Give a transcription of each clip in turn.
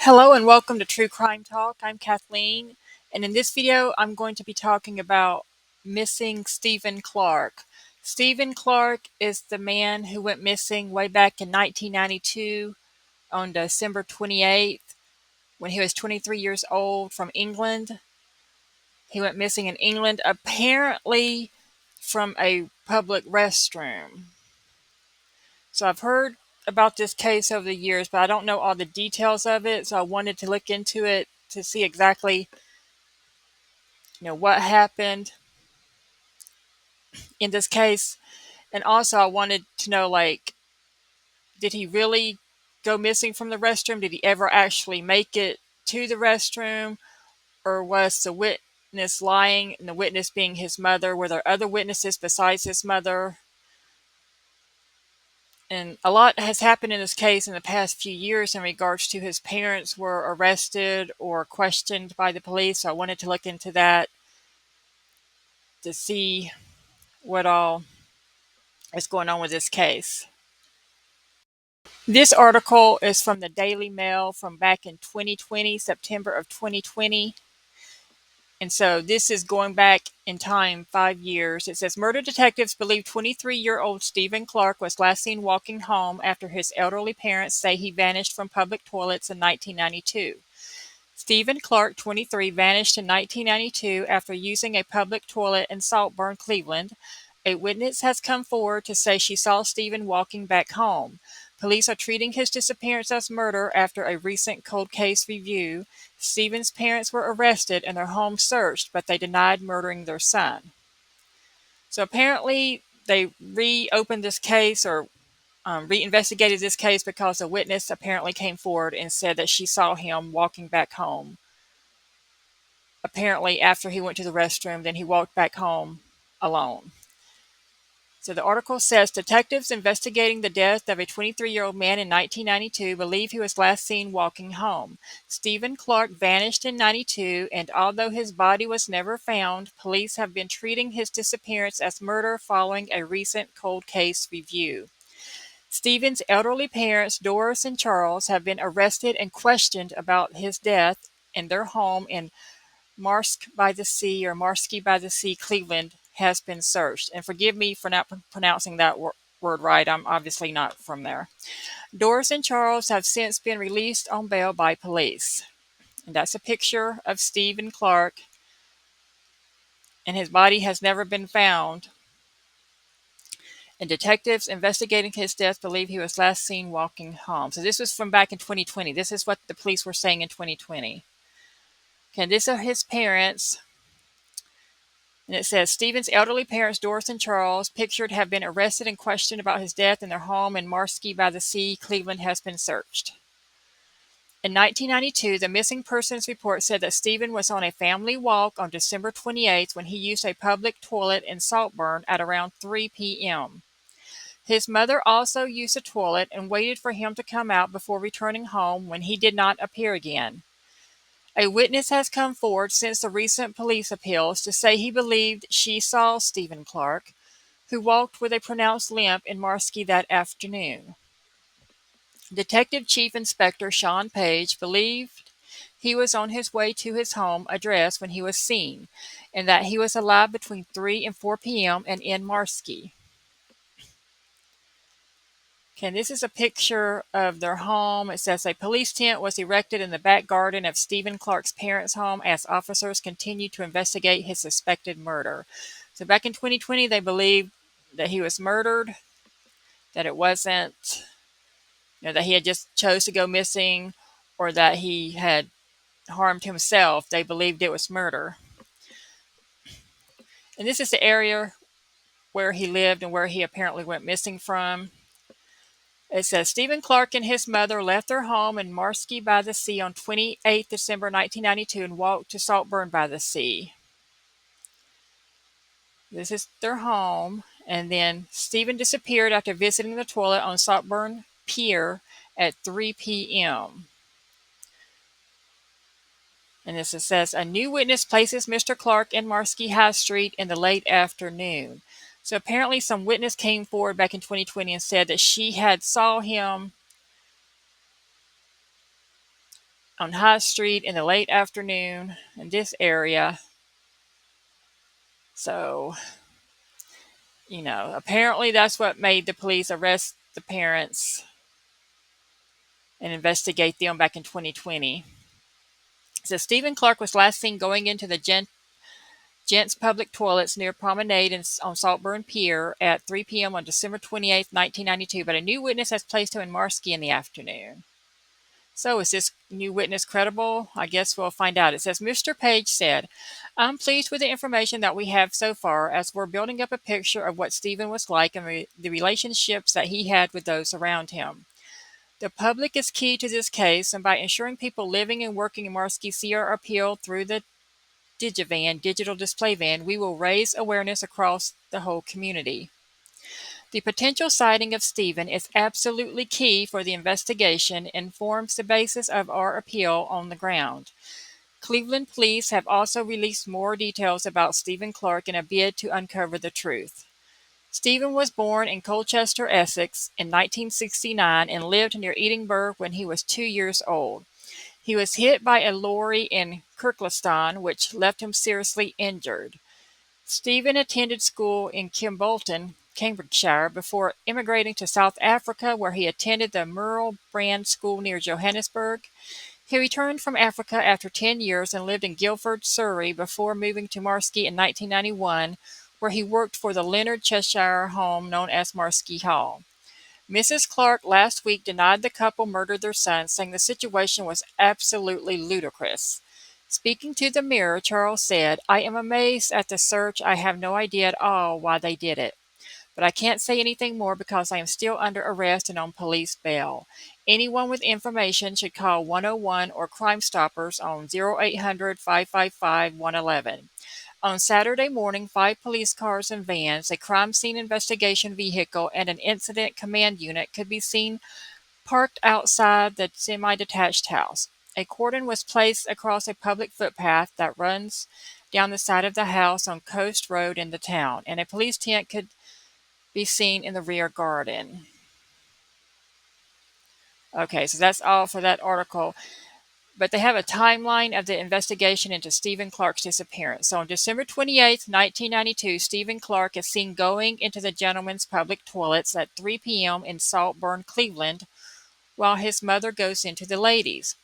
Hello and welcome to True Crime Talk. I'm Kathleen, and in this video, I'm going to be talking about missing Stephen Clark. Stephen Clark is the man who went missing way back in 1992 on December 28th when he was 23 years old from England. He went missing in England, apparently from a public restroom. So I've heard about this case over the years, but I don't know all the details of it. So I wanted to look into it to see exactly, what happened in this case. And also I wanted to know, like, did he really go missing from the restroom? Did he ever actually make it to the restroom? Or was the witness lying, and the witness being his mother? Were there other witnesses besides his mother? And a lot has happened in this case in the past few years in regards to his parents were arrested or questioned by the police. So I wanted to look into that to see what all is going on with this case. This article is from the Daily Mail from back in 2020, September of 2020. And so this is going back in time 5 years. It says murder detectives believe 23-year-old Stephen Clark was last seen walking home after his elderly parents say he vanished from public toilets in 1992. Stephen Clark, 23, vanished in 1992 after using a public toilet in Saltburn, Cleveland. A witness has come forward to say she saw Stephen walking back home. Police are treating his disappearance as murder after a recent cold case review. Stephen's parents were arrested and their home searched, but they denied murdering their son. So apparently they reopened this case or reinvestigated this case because a witness apparently came forward and said that she saw him walking back home. Apparently, after he went to the restroom, then he walked back home alone. So the article says detectives investigating the death of a 23-year-old man in 1992 believe he was last seen walking home. Stephen Clark vanished in 92, and although his body was never found, police have been treating his disappearance as murder following a recent cold case review. Stephen's elderly parents, Doris and Charles, have been arrested and questioned about his death in their home in Marsk by the Sea or Marski by the Sea, Cleveland, has been searched. And forgive me for not pronouncing that word right. I'm obviously not from there. Doris and Charles have since been released on bail by police. And that's a picture of Stephen Clark, and his body has never been found. And detectives investigating his death believe he was last seen walking home. So this was from back in 2020. This is what the police were saying in 2020. Okay, these are his parents. And it says Stephen's elderly parents, Doris and Charles, pictured, have been arrested and questioned about his death, and their home in Marski by the Sea, Cleveland, has been searched. In 1992, the missing persons report said that Stephen was on a family walk on December 28th when he used a public toilet in Saltburn at around 3 p.m. His mother also used the toilet and waited for him to come out before returning home when he did not appear again. A witness has come forward since the recent police appeals to say he believed she saw Stephen Clark, who walked with a pronounced limp in Marski that afternoon. Detective Chief Inspector Sean Page believed he was on his way to his home address when he was seen, and that he was alive between 3 and 4 p.m. and in Marski. Okay, this is a picture of their home. It says a police tent was erected in the back garden of Stephen Clark's parents' home as officers continued to investigate his suspected murder. So back in 2020, they believed that he was murdered, that it wasn't, that he had just chose to go missing or that he had harmed himself. They believed it was murder. And this is the area where he lived and where he apparently went missing from. It says Stephen Clark and his mother left their home in Marski by the Sea on 28 December 1992 and walked to Saltburn by the Sea. This is their home. And then Stephen disappeared after visiting the toilet on Saltburn Pier at 3 p.m. And this says a new witness places Mr. Clark in Marski High Street in the late afternoon. So apparently some witness came forward back in 2020 and said that she had saw him on High Street in the late afternoon in this area. So, apparently that's what made the police arrest the parents and investigate them back in 2020. So Stephen Clark was last seen going into the Gents public toilets near Promenade on Saltburn Pier at 3 p.m. on December 28, 1992, but a new witness has placed him in Marski in the afternoon. So is this new witness credible? I guess we'll find out. It says, Mr. Page said, I'm pleased with the information that we have so far as we're building up a picture of what Stephen was like and the relationships that he had with those around him. The public is key to this case, and by ensuring people living and working in Marski see our appeal through the Digivan, digital display van, we will raise awareness across the whole community. The potential sighting of Stephen is absolutely key for the investigation and forms the basis of our appeal on the ground. Cleveland police have also released more details about Stephen Clark in a bid to uncover the truth. Stephen was born in Colchester, Essex in 1969 and lived near Edinburgh when he was 2 years old. He was hit by a lorry in Kirkliston, which left him seriously injured. Stephen attended school in Kimbolton, Cambridgeshire, before immigrating to South Africa, where he attended the Murrell Brand School near Johannesburg. He returned from Africa after 10 years and lived in Guildford, Surrey, before moving to Marski in 1991, where he worked for the Leonard Cheshire home known as Marski Hall. Mrs. Clark last week denied the couple murdered their son, saying the situation was absolutely ludicrous. Speaking to the Mirror, Charles said, I am amazed at the search. I have no idea at all why they did it. But I can't say anything more because I am still under arrest and on police bail. Anyone with information should call 101 or Crime Stoppers on 0800 555 111. On Saturday morning, 5 police cars and vans, a crime scene investigation vehicle, and an incident command unit could be seen parked outside the semi-detached house. A cordon was placed across a public footpath that runs down the side of the house on Coast Road in the town, and a police tent could be seen in the rear garden. Okay, so that's all for that article. But they have a timeline of the investigation into Stephen Clark's disappearance. So on December 28th, 1992, Stephen Clark is seen going into the gentlemen's public toilets at 3 p.m. in Saltburn, Cleveland, while his mother goes into the ladies'.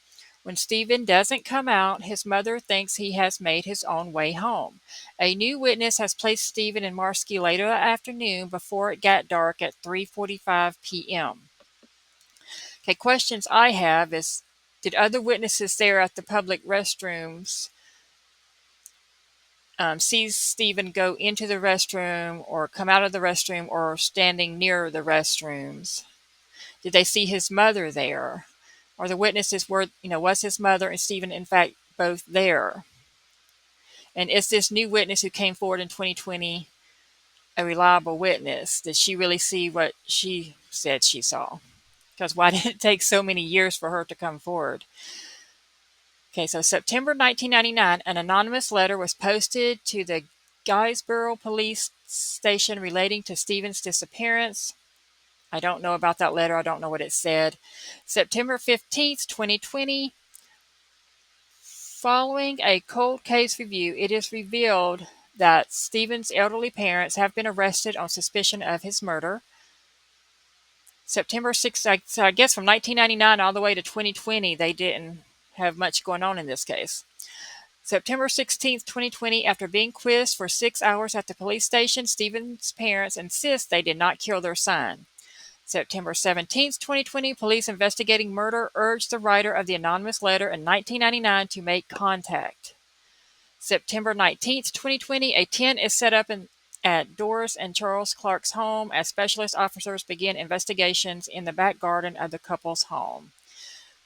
When Stephen doesn't come out, his mother thinks he has made his own way home. A new witness has placed Stephen in Marski later that afternoon before it got dark at 3:45 p.m. Okay, questions I have is, did other witnesses there at the public restrooms see Stephen go into the restroom or come out of the restroom or standing near the restrooms? Did they see his mother there? Or the witnesses were, was his mother and Stephen in fact both there? And is this new witness who came forward in 2020 a reliable witness? Did she really see what she said she saw? Because why did it take so many years for her to come forward? Okay, so September 1999, an anonymous letter was posted to the Guysborough police station relating to Stephen's disappearance. I don't know about that letter. I don't know what it said. September 15th, 2020, following a cold case review, it is revealed that Stephen's elderly parents have been arrested on suspicion of his murder. September 6th, so I guess from 1999 all the way to 2020, they didn't have much going on in this case. September 16th, 2020, after being quizzed for 6 hours at the police station, Stephen's parents insist they did not kill their son. September 17th, 2020, police investigating murder urged the writer of the anonymous letter in 1999 to make contact. September 19th, 2020, a tent is set up at Doris and Charles Clark's home as specialist officers begin investigations in the back garden of the couple's home.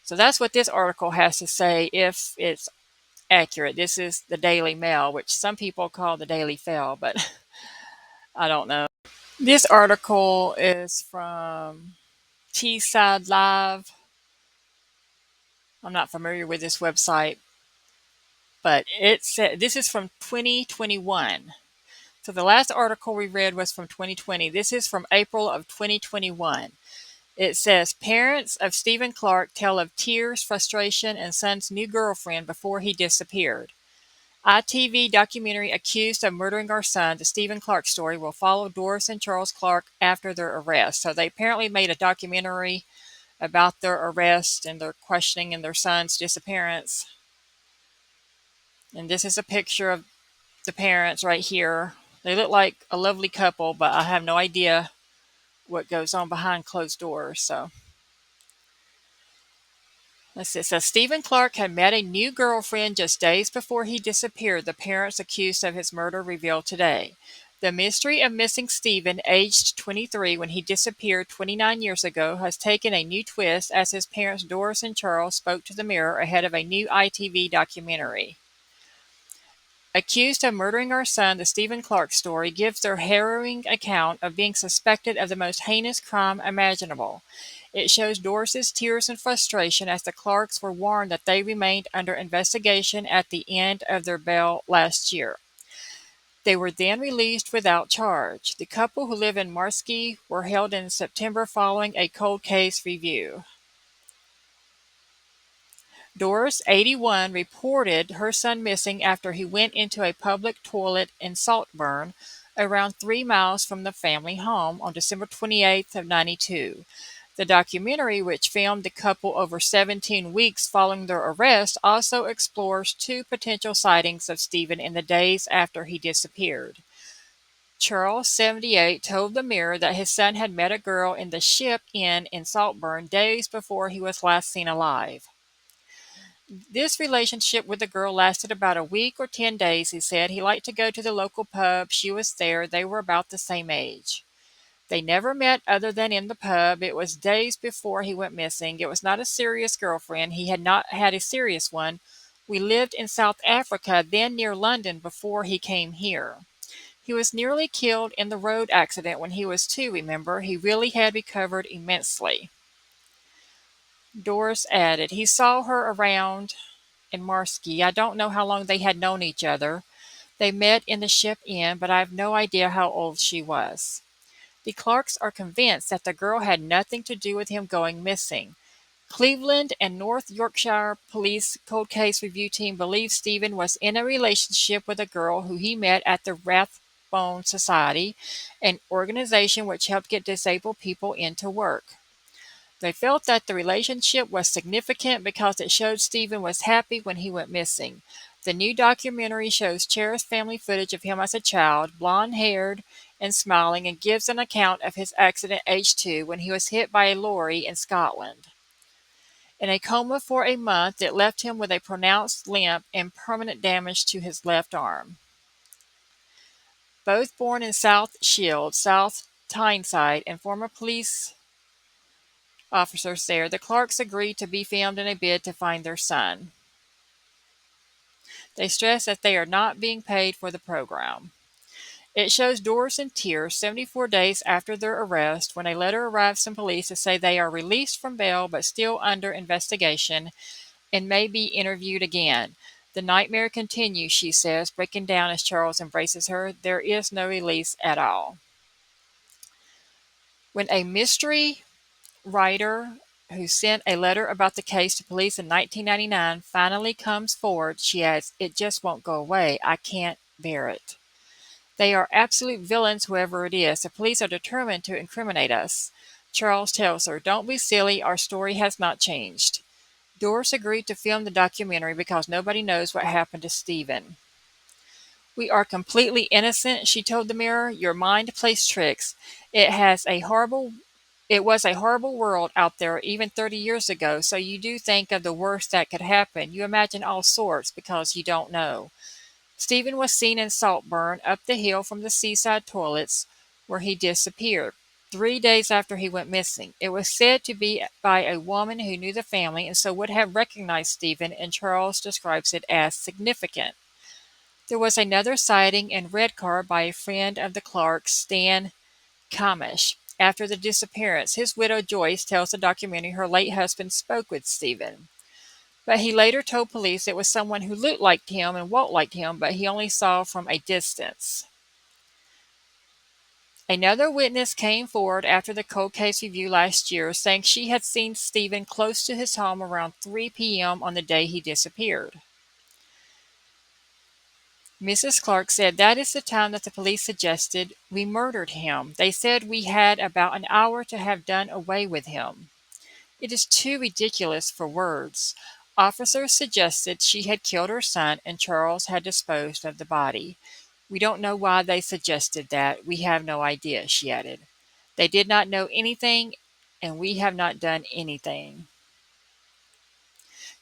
So that's what this article has to say, if it's accurate. This is the Daily Mail, which some people call the Daily Fail, but I don't know. This article is from Teesside Live. I'm not familiar with this website, but it said this is from 2021. So the last article we read was from 2020. This is from April of 2021. It says parents of Stephen Clark tell of tears, frustration, and son's new girlfriend before he disappeared. ITV documentary Accused of Murdering Our Son, the Stephen Clark story, will follow Doris and Charles Clark after their arrest. So they apparently made a documentary about their arrest and their questioning and their son's disappearance. And this is a picture of the parents right here. They look like a lovely couple, but I have no idea what goes on behind closed doors. So let's see. It says Stephen Clark had met a new girlfriend just days before he disappeared, the parents accused of his murder revealed today. The mystery of missing Stephen, aged 23 when he disappeared 29 years ago, has taken a new twist as his parents Doris and Charles spoke to the Mirror ahead of a new ITV documentary. Accused of Murdering Our Son, the Stephen Clark story gives their harrowing account of being suspected of the most heinous crime imaginable. It shows Doris's tears and frustration as the Clarks were warned that they remained under investigation at the end of their bail last year. They were then released without charge. The couple who live in Marski were held in September following a cold case review. Doris, 81, reported her son missing after he went into a public toilet in Saltburn, around 3 miles from the family home, on December 28th of 92. The documentary, which filmed the couple over 17 weeks following their arrest, also explores two potential sightings of Stephen in the days after he disappeared. Charles, 78, told the Mirror that his son had met a girl in the Ship Inn in Saltburn days before he was last seen alive. This relationship with the girl lasted about a week or 10 days, he said. He liked to go to the local pub. She was there. They were about the same age. They never met other than in the pub. It was days before he went missing. It was not a serious girlfriend. He had not had a serious one. We lived in South Africa, then near London, before he came here. He was nearly killed in the road accident when he was 2, remember? He really had recovered immensely. Doris added, he saw her around in Marski. I don't know how long they had known each other. They met in the Ship Inn, but I have no idea how old she was. The Clarks are convinced that the girl had nothing to do with him going missing. Cleveland and North Yorkshire Police Cold Case Review Team believe Stephen was in a relationship with a girl who he met at the Rathbone Society, an organization which helped get disabled people into work. They felt that the relationship was significant because it showed Stephen was happy when he went missing. The new documentary shows cherished family footage of him as a child, blonde-haired and smiling, and gives an account of his accident age 2 when he was hit by a lorry in Scotland. In a coma for a month, it left him with a pronounced limp and permanent damage to his left arm. Both born in South Shields, South Tyneside, and former police officers there, the Clarks agreed to be filmed in a bid to find their son. They stress that they are not being paid for the program. It shows Doris in tears 74 days after their arrest when a letter arrives from police to say they are released from bail but still under investigation and may be interviewed again. The nightmare continues, she says, breaking down as Charles embraces her. There is no release at all. When a mystery writer who sent a letter about the case to police in 1999 finally comes forward, she adds, it just won't go away. I can't bear it. They are absolute villains, whoever it is. The police are determined to incriminate us. Charles tells her, don't be silly. Our story has not changed. Doris agreed to film the documentary because nobody knows what happened to Stephen. We are completely innocent, she told the Mirror. Your mind plays tricks. It was a horrible world out there even 30 years ago, so you do think of the worst that could happen. You imagine all sorts because you don't know. Stephen was seen in Saltburn, up the hill from the seaside toilets, where he disappeared 3 days after he went missing. It was said to be by a woman who knew the family and so would have recognized Stephen, and Charles describes it as significant. There was another sighting in Redcar by a friend of the Clarks, Stan Kamish. After the disappearance, his widow Joyce tells the documentary her late husband spoke with Stephen. But he later told police it was someone who looked like him and walked like him, but he only saw from a distance. Another witness came forward after the cold case review last year, saying she had seen Stephen close to his home around 3 p.m. on the day he disappeared. Mrs. Clark said that is the time that the police suggested we murdered him. They said we had about an hour to have done away with him. It is too ridiculous for words. Officers suggested she had killed her son and Charles had disposed of the body. We don't know why they suggested that. We have no idea, she added. They did not know anything, and we have not done anything.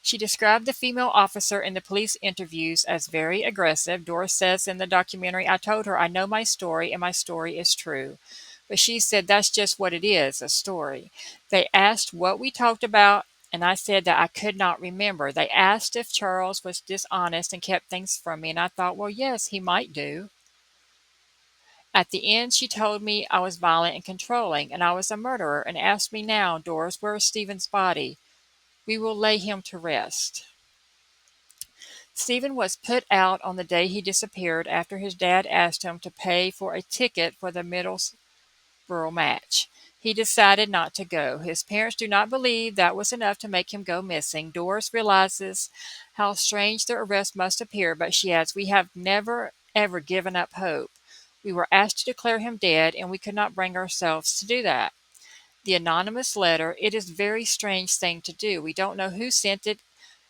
She described the female officer in the police interviews as very aggressive. Doris says in the documentary, I told her I know my story and my story is true. But she said that's just what it is, a story. They asked what we talked about, and I said that I could not remember. They asked if Charles was dishonest and kept things from me, and I thought, well, yes, he might do. At the end, she told me I was violent and controlling, and I was a murderer, and asked me now, Doris, where is Stephen's body? We will lay him to rest. Stephen was put out on the day he disappeared after his dad asked him to pay for a ticket for the Middlesbrough match. He decided not to go. His parents do not believe that was enough to make him go missing. Doris realizes how strange the arrest must appear, but she adds, we have never, ever given up hope. We were asked to declare him dead, and we could not bring ourselves to do that. The anonymous letter, it is a very strange thing to do. We don't know who sent it,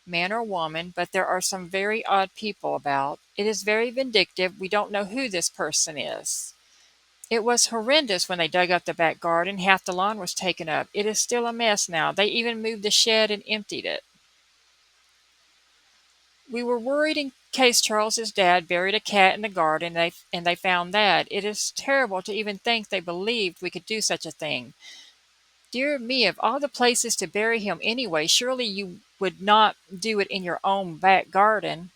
man or woman, but there are some very odd people about. It is very vindictive. We don't know who this person is. It was horrendous when they dug up the back garden. Half the lawn was taken up. It is still a mess now. They even moved the shed and emptied it. We were worried in case Charles's dad buried a cat in the garden and they found that. It is terrible to even think they believed we could do such a thing. Dear me, of all the places to bury him anyway, surely you would not do it in your own back garden.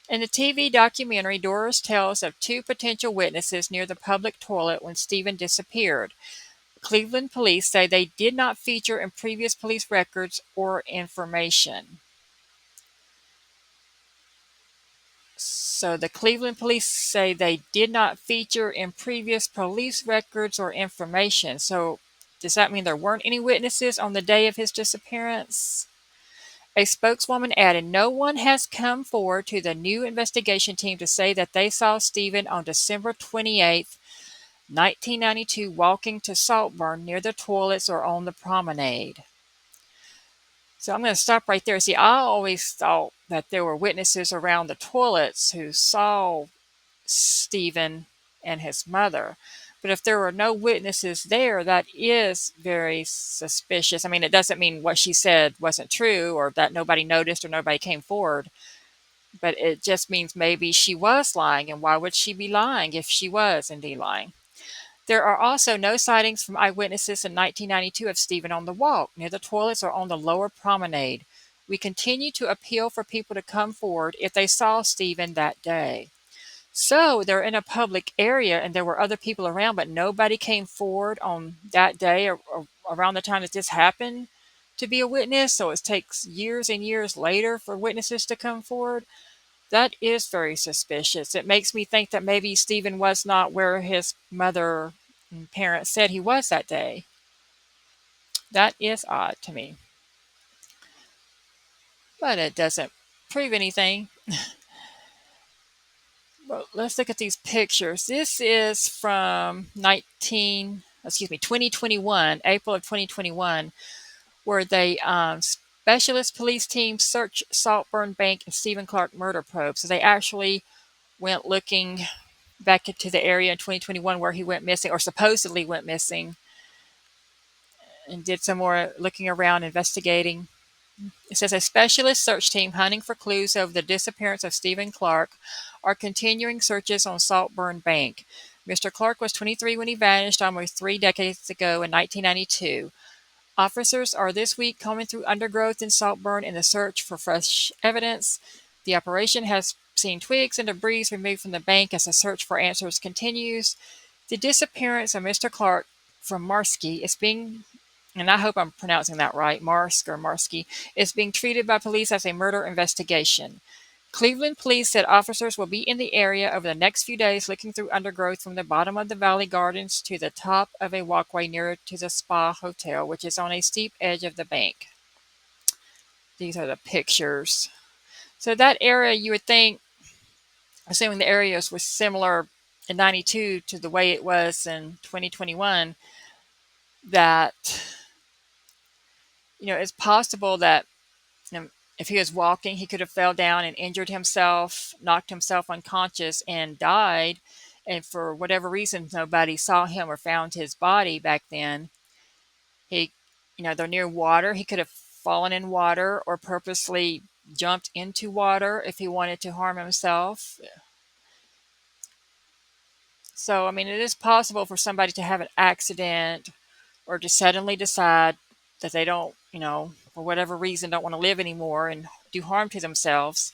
In the TV documentary, Doris tells of two potential witnesses near the public toilet when Stephen disappeared. Cleveland police say they did not feature in previous police records or information. So the Cleveland police say they did not feature in previous police records or information. So does that mean there weren't any witnesses on the day of his disappearance? A spokeswoman added, no one has come forward to the new investigation team to say that they saw Stephen on December 28th, 1992, walking to Saltburn near the toilets or on the promenade. So I'm going to stop right there. See, I always thought that there were witnesses around the toilets who saw Stephen and his mother. But if there were no witnesses there, that is very suspicious. I mean, it doesn't mean what she said wasn't true or that nobody noticed or nobody came forward. But it just means maybe she was lying. And why would she be lying if she was indeed lying? There are also no sightings from eyewitnesses in 1992 of Stephen on the walk, near the toilets, or on the lower promenade. We continue to appeal for people to come forward if they saw Stephen that day. So they're in a public area and there were other people around, but nobody came forward on that day or around the time that this happened to be a witness. So it takes years and years later for witnesses to come forward. That is very suspicious. It makes me think that maybe Stephen was not where his mother and parents said he was that day. That is odd to me. But it doesn't prove anything. Well, let's look at these pictures. This is from 2021, April of 2021, where they specialist police team search Saltburn Bank and Stephen Clark murder probe. So they actually went looking back into the area in 2021 where he went missing or supposedly went missing and did some more looking around, investigating. It says a specialist search team hunting for clues over the disappearance of Stephen Clark are continuing searches on Saltburn Bank. Mr. Clark was 23 when he vanished almost 3 decades ago in 1992. Officers are this week combing through undergrowth in Saltburn in the search for fresh evidence. The operation has seen twigs and debris removed from the bank as the search for answers continues. The disappearance of Mr. Clark from Marski is being, and I hope I'm pronouncing that right, Marski, is being treated by police as a murder investigation. Cleveland police said officers will be in the area over the next few days looking through undergrowth from the bottom of the Valley Gardens to the top of a walkway near to the Spa Hotel, which is on a steep edge of the bank. These are the pictures. So that area, you would think, assuming the areas was similar in 92 to the way it was in 2021, that, it's possible that, if he was walking, he could have fell down and injured himself, knocked himself unconscious, and died. And for whatever reason, nobody saw him or found his body back then. He, they're near water. He could have fallen in water or purposely jumped into water if he wanted to harm himself. So, I mean, it is possible for somebody to have an accident or to suddenly decide that they don't, for whatever reason, don't want to live anymore and do harm to themselves.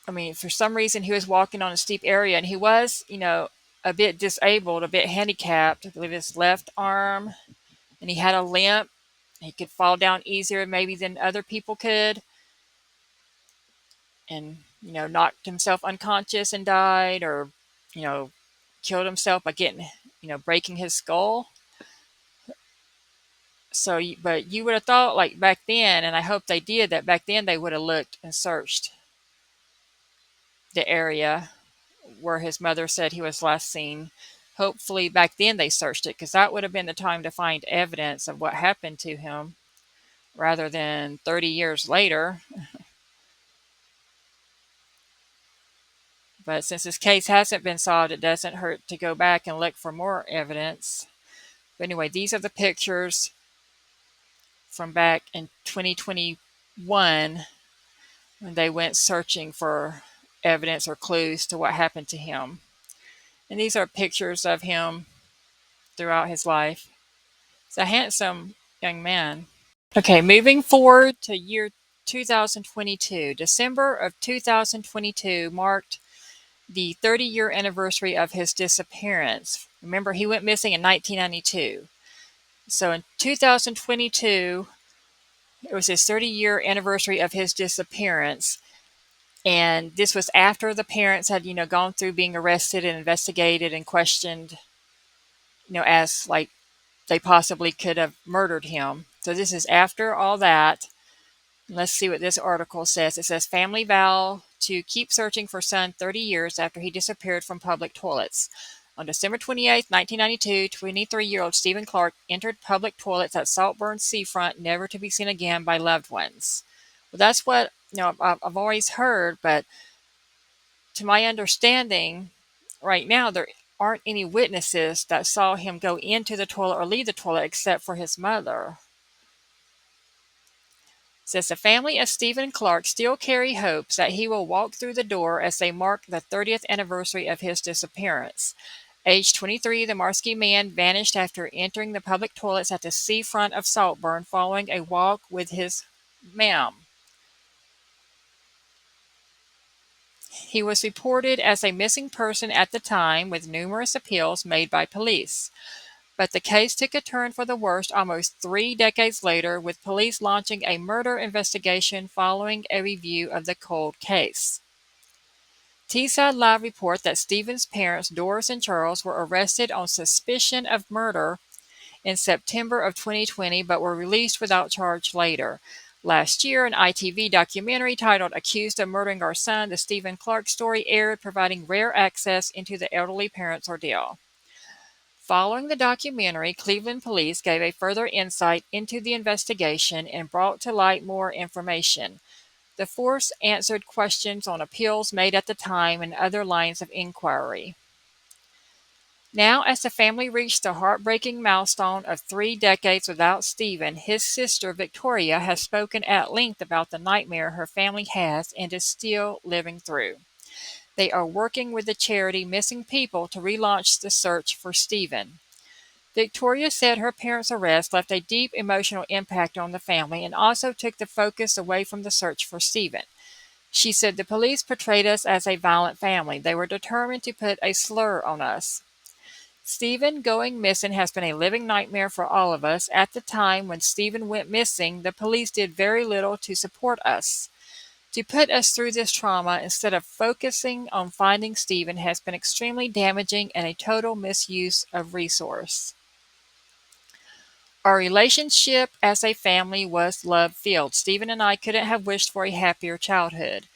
I mean, for some reason, he was walking on a steep area and he was, a bit disabled, a bit handicapped. I believe his left arm, and he had a limp. He could fall down easier maybe than other people could, and, knocked himself unconscious and died, or, you know, killed himself by getting, breaking his skull. So, but you would have thought, like back then, and I hope they did, that back then they would have looked and searched the area where his mother said he was last seen. Hopefully, back then they searched it because that would have been the time to find evidence of what happened to him rather than 30 years later. But since this case hasn't been solved, it doesn't hurt to go back and look for more evidence. But anyway, these are the pictures from back in 2021 when they went searching for evidence or clues to what happened to him. And these are pictures of him throughout his life. He's a handsome young man. Okay, moving forward to year 2022. December of 2022 marked the 30-year anniversary of his disappearance. Remember, he went missing in 1992. So in 2022, it was his 30-year anniversary of his disappearance. And this was after the parents had, gone through being arrested and investigated and questioned, as like they possibly could have murdered him. So this is after all that. Let's see what this article says. It says family vow to keep searching for son 30 years after he disappeared from public toilets. On December 28, 1992, 23-year-old Stephen Clark entered public toilets at Saltburn Seafront, never to be seen again by loved ones. Well, that's what I've always heard, but to my understanding, right now there aren't any witnesses that saw him go into the toilet or leave the toilet except for his mother. It says the family of Stephen Clark still carry hopes that he will walk through the door as they mark the 30th anniversary of his disappearance. Age 23, the Marski man vanished after entering the public toilets at the seafront of Saltburn following a walk with his ma'am. He was reported as a missing person at the time, with numerous appeals made by police. But the case took a turn for the worst almost 3 decades later, with police launching a murder investigation following a review of the cold case. Teesside Live report that Stephen's parents, Doris and Charles, were arrested on suspicion of murder in September of 2020, but were released without charge later. Last year, an ITV documentary titled Accused of Murdering Our Son, the Stephen Clark Story aired, providing rare access into the elderly parents' ordeal. Following the documentary, Cleveland police gave a further insight into the investigation and brought to light more information. The force answered questions on appeals made at the time and other lines of inquiry. Now, as the family reached the heartbreaking milestone of 3 decades without Stephen, his sister Victoria has spoken at length about the nightmare her family has and is still living through. They are working with the charity Missing People to relaunch the search for Stephen. Victoria said her parents' arrest left a deep emotional impact on the family and also took the focus away from the search for Stephen. She said the police portrayed us as a violent family. They were determined to put a slur on us. Stephen going missing has been a living nightmare for all of us. At the time when Stephen went missing, the police did very little to support us. To put us through this trauma instead of focusing on finding Stephen has been extremely damaging and a total misuse of resource. Our relationship as a family was love-filled. Stephen and I couldn't have wished for a happier childhood.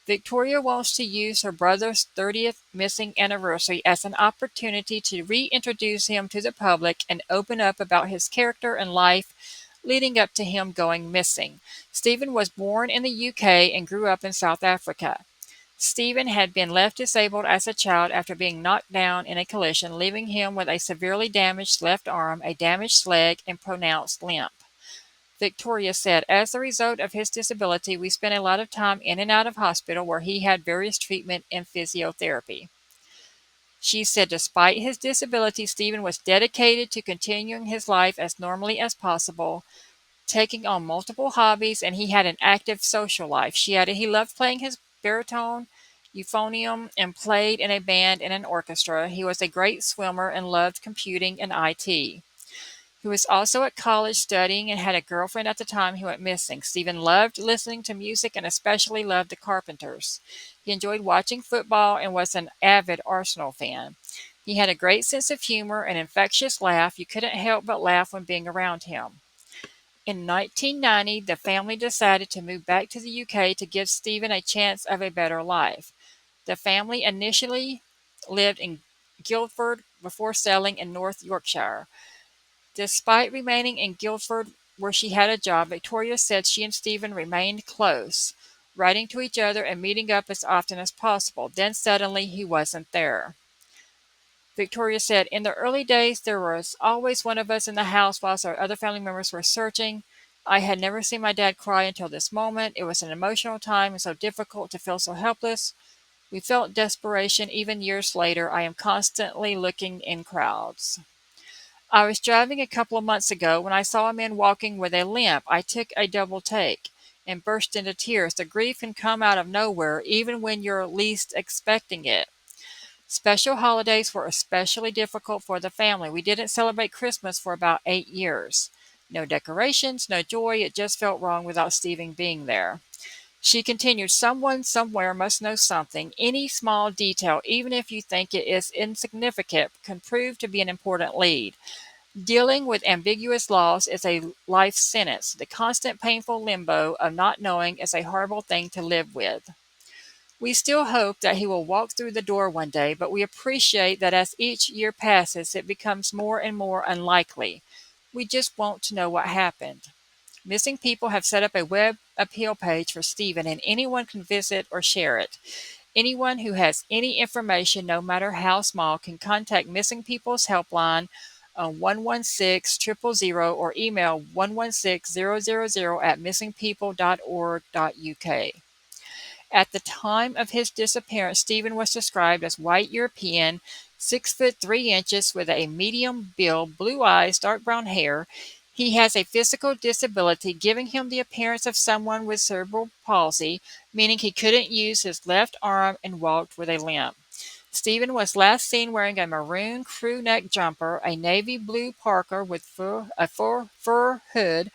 Victoria wants to use her brother's 30th missing anniversary as an opportunity to reintroduce him to the public and open up about his character and life leading up to him going missing. Stephen was born in the UK and grew up in South Africa. Stephen had been left disabled as a child after being knocked down in a collision, leaving him with a severely damaged left arm, a damaged leg, and pronounced limp. Victoria said, as a result of his disability, we spent a lot of time in and out of hospital where he had various treatment and physiotherapy. She said, despite his disability, Stephen was dedicated to continuing his life as normally as possible, taking on multiple hobbies, and he had an active social life. She added he loved playing his baritone, euphonium, and played in a band and an orchestra. He was a great swimmer and loved computing and IT. He was also at college studying and had a girlfriend at the time who went missing. Stephen loved listening to music and especially loved the Carpenters. He enjoyed watching football and was an avid Arsenal fan. He had a great sense of humor and infectious laugh. You couldn't help but laugh when being around him. In 1990, the family decided to move back to the UK to give Stephen a chance of a better life. The family initially lived in Guildford before settling in North Yorkshire. Despite remaining in Guildford where she had a job, Victoria said she and Stephen remained close, writing to each other and meeting up as often as possible. Then suddenly he wasn't there. Victoria said, in the early days, there was always one of us in the house whilst our other family members were searching. I had never seen my dad cry until this moment. It was an emotional time and so difficult to feel so helpless. We felt desperation even years later. I am constantly looking in crowds. I was driving a couple of months ago when I saw a man walking with a limp. I took a double take and burst into tears. The grief can come out of nowhere, even when you're least expecting it. Special holidays were especially difficult for the family. We didn't celebrate Christmas for about 8 years. No decorations, no joy. It just felt wrong without Stephen being there. She continued, someone somewhere must know something. Any small detail, even if you think it is insignificant, can prove to be an important lead. Dealing with ambiguous loss is a life sentence. The constant painful limbo of not knowing is a horrible thing to live with. We still hope that he will walk through the door one day, but we appreciate that as each year passes, it becomes more and more unlikely. We just want to know what happened. Missing People have set up a web appeal page for Stephen, and anyone can visit or share it. Anyone who has any information, no matter how small, can contact Missing People's Helpline on 116 000 or email 116000 at missingpeople.org.uk. At the time of his disappearance, Stephen was described as white European, 6 foot 3 inches, with a medium build, blue eyes, dark brown hair. He has a physical disability, giving him the appearance of someone with cerebral palsy, meaning he couldn't use his left arm and walked with a limp. Stephen was last seen wearing a maroon crew neck jumper, a navy blue parka with a fur hood,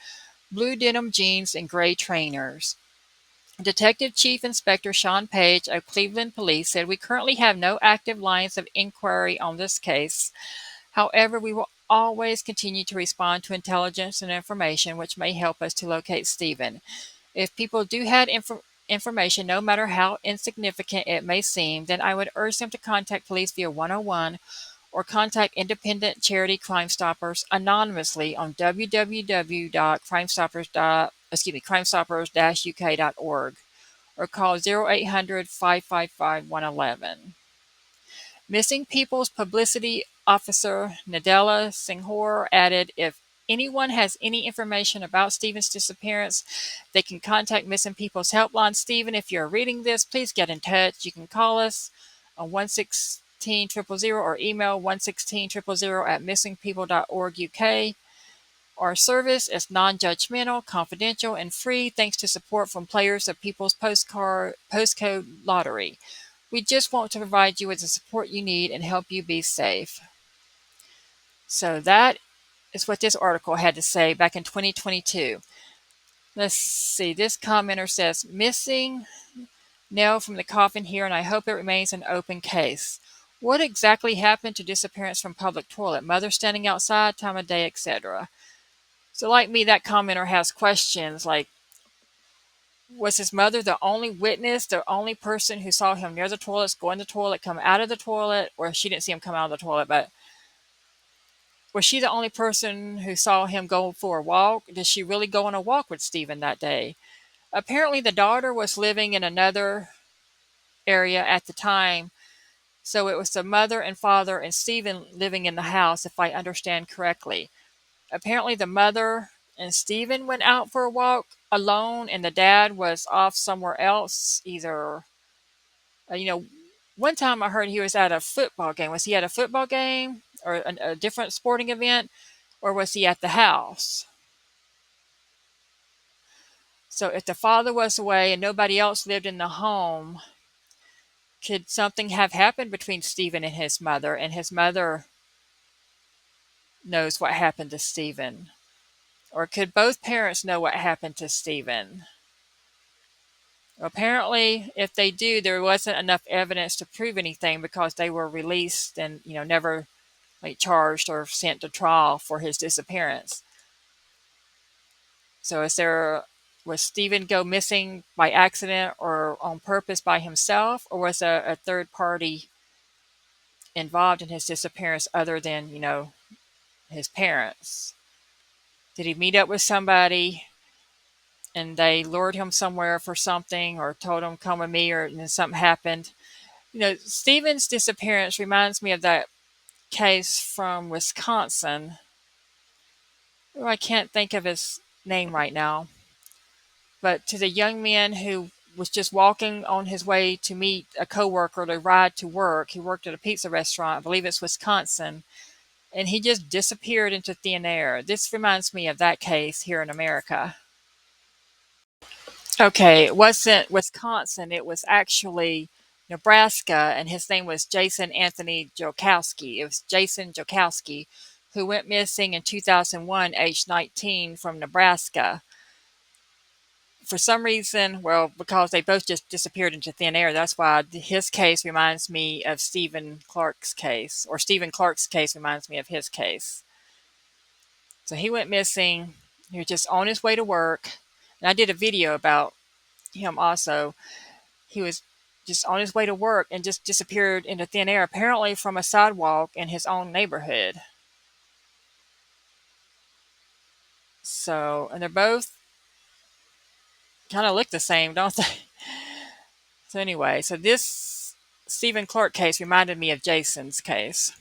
blue denim jeans, and gray trainers. Detective Chief Inspector Sean Page of Cleveland Police said, we currently have no active lines of inquiry on this case. However, we will always continue to respond to intelligence and information which may help us to locate Stephen. If people do have information, no matter how insignificant it may seem, then I would urge them to contact police via 101 or contact independent charity Crime Stoppers anonymously on www.crimestoppers-uk.org or call 0800 555 111. Missing People's publicity officer Nadella Singhor added, if anyone has any information about Stephen's disappearance, they can contact Missing People's Helpline. Stephen, if you're reading this, please get in touch. You can call us on 116 000 or email 116 000 at missingpeople.org.uk. Our service is non-judgmental, confidential, and free thanks to support from players of People's Postcode Lottery. We just want to provide you with the support you need and help you be safe. So that is what this article had to say back in 2022. Let's see. This commenter says, missing nail from the coffin here, and I hope it remains an open case. What exactly happened to disappearance from public toilet? Mother standing outside, time of day, etc. So, like me, that commenter has questions like, was his mother the only witness, the only person who saw him near the toilets, go in the toilet, come out of the toilet, or she didn't see him come out of the toilet, but was she the only person who saw him go for a walk? Did she really go on a walk with Stephen that day? Apparently, the daughter was living in another area at the time, so it was the mother and father and Stephen living in the house, if I understand correctly. Apparently, the mother and Stephen went out for a walk alone, and the dad was off somewhere else, either, uh, you know, one time I heard he was at a football game. Was he at a football game or a different sporting event, or was he at the house? So if the father was away and nobody else lived in the home, could something have happened between Stephen and his mother knows what happened to Stephen? Or could both parents know what happened to Stephen? Apparently, if they do, there wasn't enough evidence to prove anything because they were released and, never like charged or sent to trial for his disappearance. So is there was Stephen go missing by accident or on purpose by himself, or was a third party involved in his disappearance other than, his parents? Did he meet up with somebody and they lured him somewhere for something or told him, come with me, or and then something happened? Stephen's disappearance reminds me of that case from Wisconsin. Oh, I can't think of his name right now. But to the young man who was just walking on his way to meet a coworker to ride to work. He worked at a pizza restaurant, I believe it's Wisconsin, and he just disappeared into thin air. This reminds me of that case here in America. Okay, it wasn't Wisconsin, it was actually Nebraska, and his name was Jason Anthony Jokowski. It was Jason Jokowski who went missing in 2001, aged 19, from Nebraska. For some reason, well, because they both just disappeared into thin air, that's why his case reminds me of Stephen Clark's case, or Stephen Clark's case reminds me of his case. So he went missing. He was just on his way to work. And I did a video about him also. He was just on his way to work and just disappeared into thin air, apparently from a sidewalk in his own neighborhood. So, and they're both kind of look the same, don't they? So anyway, so this Stephen Clark case reminded me of Jason's case.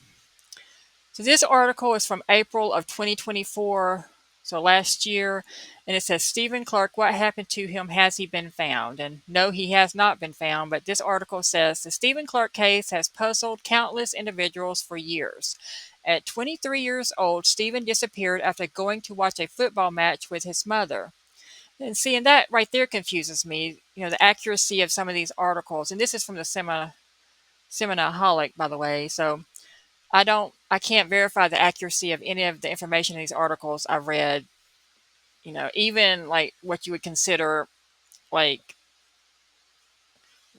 So this article is from April of 2024, so last year, and it says, Stephen Clark, what happened to him? Has he been found? And no, he has not been found, but this article says the Stephen Clark case has puzzled countless individuals for years. At 23 years old, Stephen disappeared after going to watch a football match with his mother. And seeing that right there confuses me, the accuracy of some of these articles. And this is from the Seminaholic, by the way. So I can't verify the accuracy of any of the information in these articles I've read. Even like what you would consider like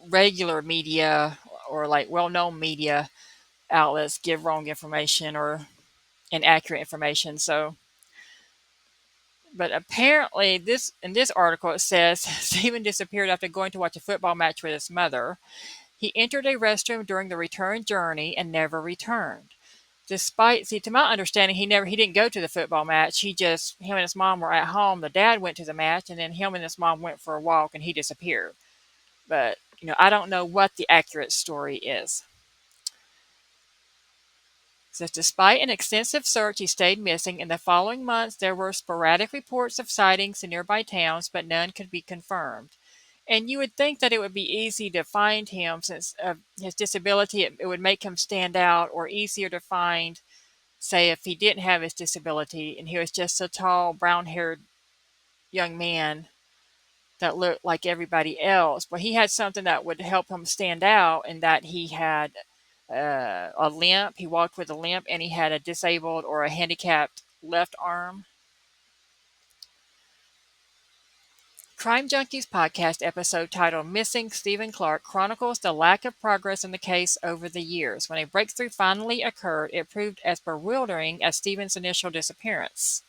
regular media or like well-known media outlets give wrong information or inaccurate information. So, but apparently this in this article it says Stephen disappeared after going to watch a football match with his mother. He entered a restroom during the return journey and never returned. Despite, see, to my understanding, he didn't go to the football match. Him and his mom were at home. The dad went to the match, and then him and his mom went for a walk, and he disappeared. But I don't know what the accurate story is. It says, despite an extensive search, he stayed missing. In the following months, there were sporadic reports of sightings in nearby towns, but none could be confirmed. And you would think that it would be easy to find him since of his disability. It would make him stand out, or easier to find, say, if he didn't have his disability and he was just a tall, brown haired young man that looked like everybody else. But he had something that would help him stand out, and that he had a limp. He walked with a limp, and he had a disabled or a handicapped left arm. Crime Junkies podcast episode titled Missing Stephen Clark chronicles the lack of progress in the case over the years. When a breakthrough finally occurred, it proved as bewildering as Stephen's initial disappearance.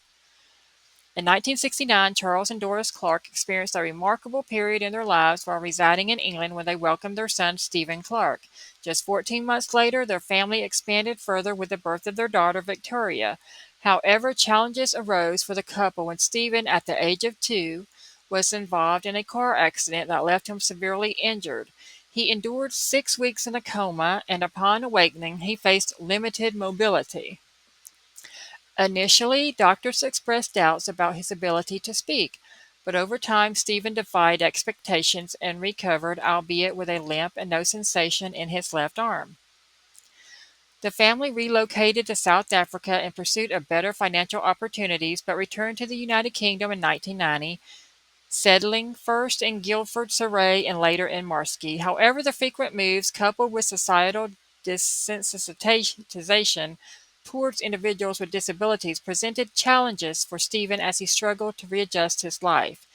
In 1969, Charles and Doris Clark experienced a remarkable period in their lives while residing in England when they welcomed their son, Stephen Clark. Just 14 months later, their family expanded further with the birth of their daughter, Victoria. However, challenges arose for the couple when Stephen, at the age of 2, was involved in a car accident that left him severely injured. He endured 6 weeks in a coma, and upon awakening, he faced limited mobility. Initially, doctors expressed doubts about his ability to speak, but over time Stephen defied expectations and recovered, albeit with a limp and no sensation in his left arm. The family relocated to South Africa in pursuit of better financial opportunities, but returned to the United Kingdom in 1990, settling first in Guildford, Surrey, and later in Marski. However, the frequent moves, coupled with societal desensitization towards individuals with disabilities, presented challenges for Stephen as he struggled to readjust his life.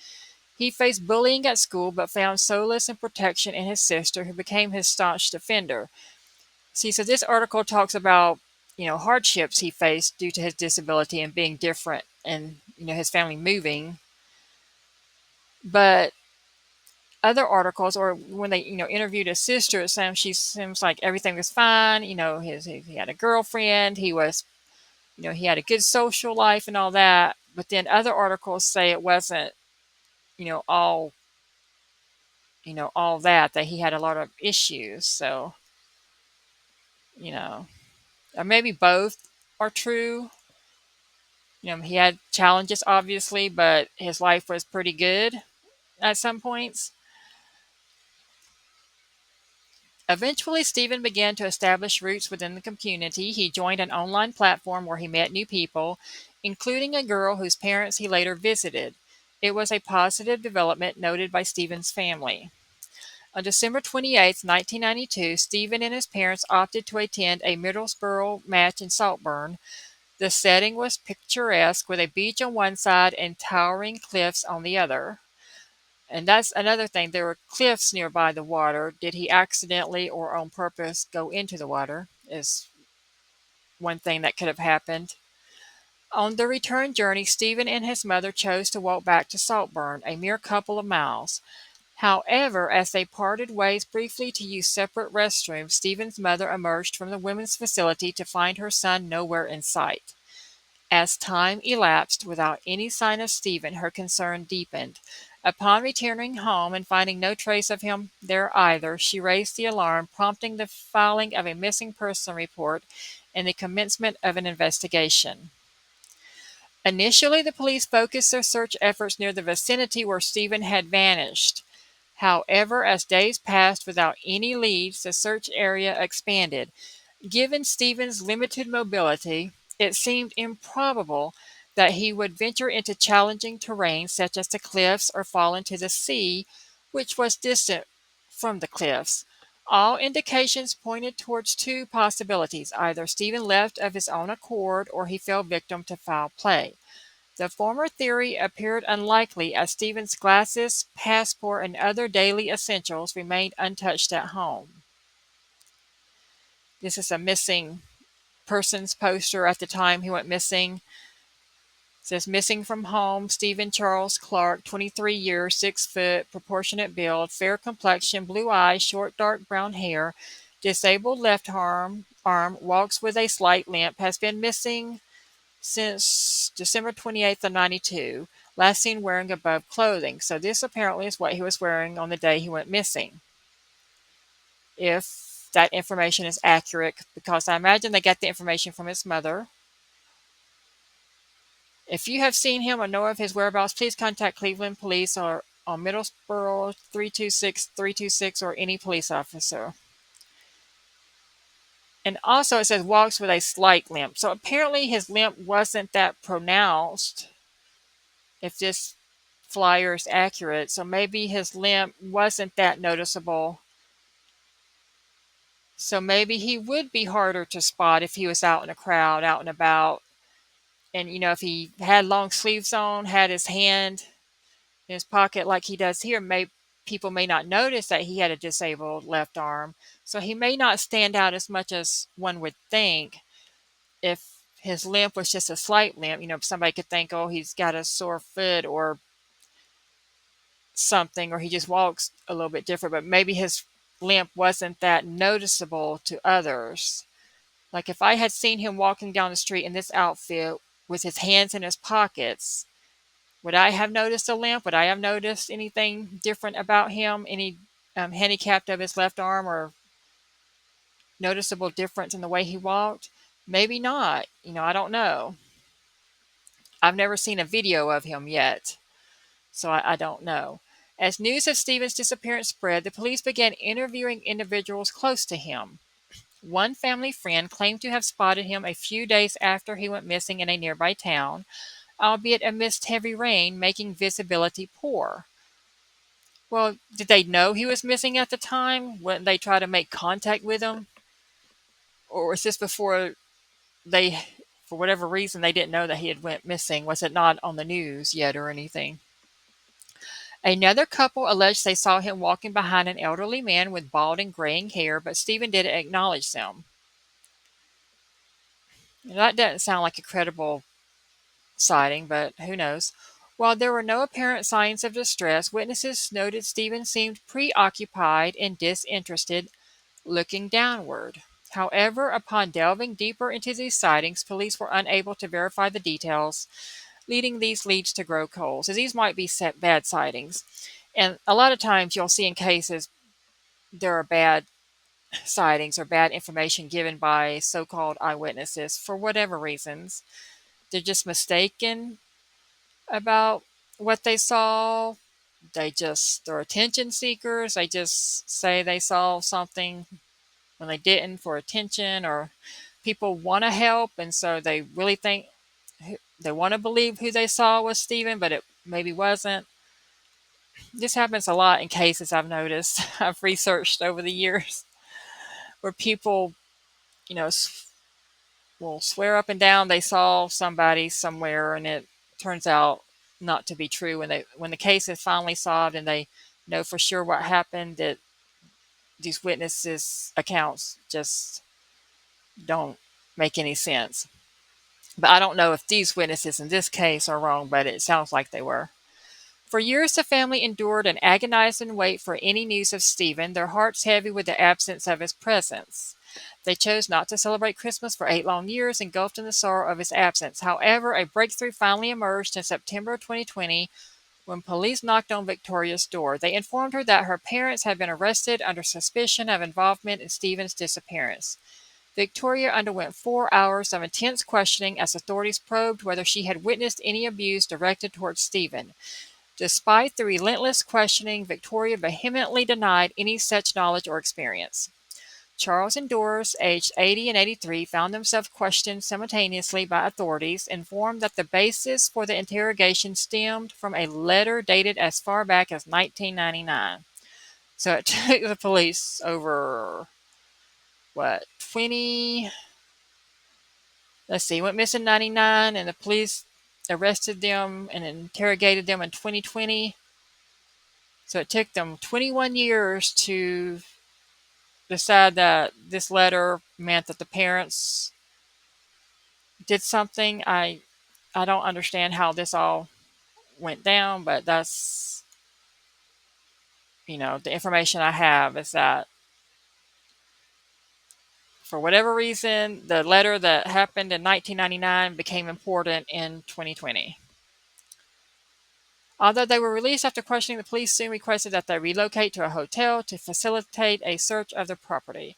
He faced bullying at school, but found solace and protection in his sister, who became his staunch defender. See, so this article talks about, hardships he faced due to his disability and being different, and his family moving. But other articles, or when they interviewed his sister, she seems like everything was fine. He had a girlfriend. He had a good social life and all that. But then other articles say it wasn't all all that he had a lot of issues. So you know or maybe both are true. He had challenges, obviously, but his life was pretty good at some points. Eventually, Stephen began to establish roots within the community. He joined an online platform where he met new people, including a girl whose parents he later visited. It was a positive development noted by Stephen's family. On December 28, 1992, Stephen and his parents opted to attend a Middlesbrough match in Saltburn. The setting was picturesque, with a beach on one side and towering cliffs on the other. And that's another thing. There were cliffs nearby the water. Did he accidentally or on purpose go into the water? Is one thing that could have happened. On the return journey, Stephen and his mother chose to walk back to Saltburn, a mere couple of miles. However, as they parted ways briefly to use separate restrooms, Stephen's mother emerged from the women's facility to find her son nowhere in sight. As time elapsed without any sign of Stephen, her concern deepened. Upon returning home and finding no trace of him there either, she raised the alarm, prompting the filing of a missing person report and the commencement of an investigation. Initially, the police focused their search efforts near the vicinity where Stephen had vanished. However, as days passed without any leads, the search area expanded. Given Stephen's limited mobility, it seemed improbable that he would venture into challenging terrain such as the cliffs or fall into the sea, which was distant from the cliffs. All indications pointed towards two possibilities: either Stephen left of his own accord or he fell victim to foul play. The former theory appeared unlikely, as Stephen's glasses, passport, and other daily essentials remained untouched at home. This is a missing persons poster at the time he went missing. It says missing from home, Stephen Charles Clark, 23 years, 6 foot, proportionate build, fair complexion, blue eyes, short dark brown hair, disabled left arm, walks with a slight limp, has been missing since December 28th of 92, last seen wearing above clothing. So this apparently is what he was wearing on the day he went missing, if that information is accurate, because I imagine they got the information from his mother. If you have seen him or know of his whereabouts, please contact Cleveland Police or on Middlesbrough 326-326 or any police officer. And also it says walks with a slight limp. So apparently his limp wasn't that pronounced, if this flyer is accurate. So maybe his limp wasn't that noticeable So maybe he would be harder to spot if he was out in a crowd, out and about. And, if he had long sleeves on, had his hand in his pocket like he does here, people may not notice that he had a disabled left arm. So he may not stand out as much as one would think if his limp was just a slight limp. Somebody could think, oh, he's got a sore foot or something, or he just walks a little bit different, but maybe his limp wasn't that noticeable to others. Like if I had seen him walking down the street in this outfit with his hands in his pockets, would I have noticed a limp? Would I have noticed anything different about him? Any handicapped of his left arm or noticeable difference in the way he walked? Maybe not. I don't know. I've never seen a video of him yet, so I don't know. As news of Stephen's disappearance spread, the police began interviewing individuals close to him. One family friend claimed to have spotted him a few days after he went missing in a nearby town, albeit amidst heavy rain, making visibility poor. Well, did they know he was missing at the time? Wouldn't they try to make contact with him? Or was this before they, for whatever reason, they didn't know that he had went missing? Was it not on the news yet or anything? Another couple alleged they saw him walking behind an elderly man with bald and graying hair, but Stephen didn't acknowledge them. That doesn't sound like a credible sighting, but who knows? While there were no apparent signs of distress, witnesses noted Stephen seemed preoccupied and disinterested, looking downward. However, upon delving deeper into these sightings, police were unable to verify the details, leading these leads to grow cold. So these might be bad sightings. And a lot of times you'll see in cases there are bad sightings or bad information given by so-called eyewitnesses for whatever reasons. They're just mistaken about what they saw. They're attention seekers. They just say they saw something when they didn't for attention, or people want to help, and so they really think they want to believe who they saw was Stephen, but it maybe wasn't. This happens a lot in cases I've noticed. I've researched over the years where people, you know, will swear up and down they saw somebody somewhere, and it turns out not to be true. When the case is finally solved and they know for sure what happened, that these witnesses' accounts just don't make any sense. But I don't know if these witnesses in this case are wrong, but it sounds like they were. For years, the family endured an agonizing wait for any news of Stephen, their hearts heavy with the absence of his presence. They chose not to celebrate Christmas for 8 long years, engulfed in the sorrow of his absence. However, a breakthrough finally emerged in September 2020 when police knocked on Victoria's door. They informed her that her parents had been arrested under suspicion of involvement in Stephen's disappearance. Victoria underwent 4 hours of intense questioning as authorities probed whether she had witnessed any abuse directed towards Stephen. Despite the relentless questioning, Victoria vehemently denied any such knowledge or experience. Charles and Doris, aged 80 and 83, found themselves questioned simultaneously by authorities, informed that the basis for the interrogation stemmed from a letter dated as far back as 1999. So it took the police over, 20? Let's see, went missing in 99, and the police arrested them and interrogated them in 2020. So it took them 21 years to decide that this letter meant that the parents did something. I don't understand how this all went down, but that's, the information I have is that for whatever reason, the letter that happened in 1999 became important in 2020. Although they were released after questioning, the police soon requested that they relocate to a hotel to facilitate a search of the property.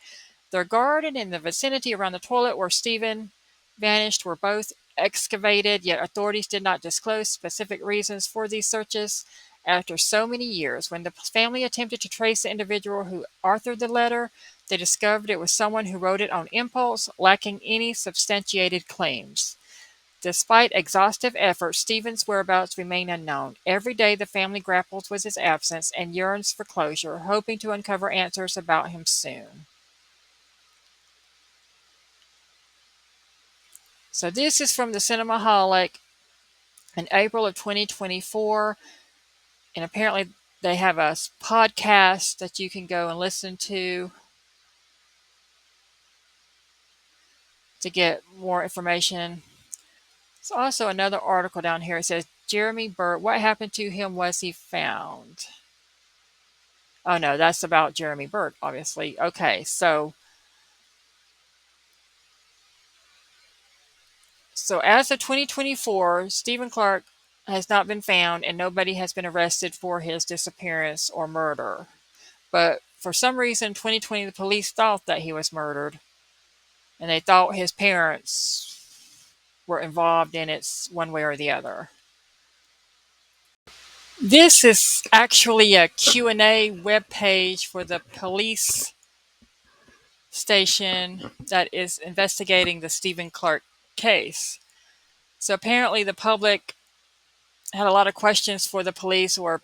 Their garden and the vicinity around the toilet where Stephen vanished were both excavated, yet authorities did not disclose specific reasons for these searches. After so many years, when the family attempted to trace the individual who authored the letter, they discovered it was someone who wrote it on impulse, lacking any substantiated claims. Despite exhaustive efforts, Stephen's whereabouts remain unknown. Every day the family grapples with his absence and yearns for closure, hoping to uncover answers about him soon. So this is from the Cinemaholic in April of 2024, and apparently they have a podcast that you can go and listen to get more information. There's also another article down here. It says Jeremy Burt. What happened to him? Was he found? Oh no, that's about Jeremy Burt, obviously. Okay, so as of 2024, Stephen Clark has not been found and nobody has been arrested for his disappearance or murder. But for some reason, 2020, the police thought that he was murdered and they thought his parents were involved in it one way or the other. This is actually a Q&A webpage for the police station that is investigating the Stephen Clark case. So apparently the public had a lot of questions for the police, or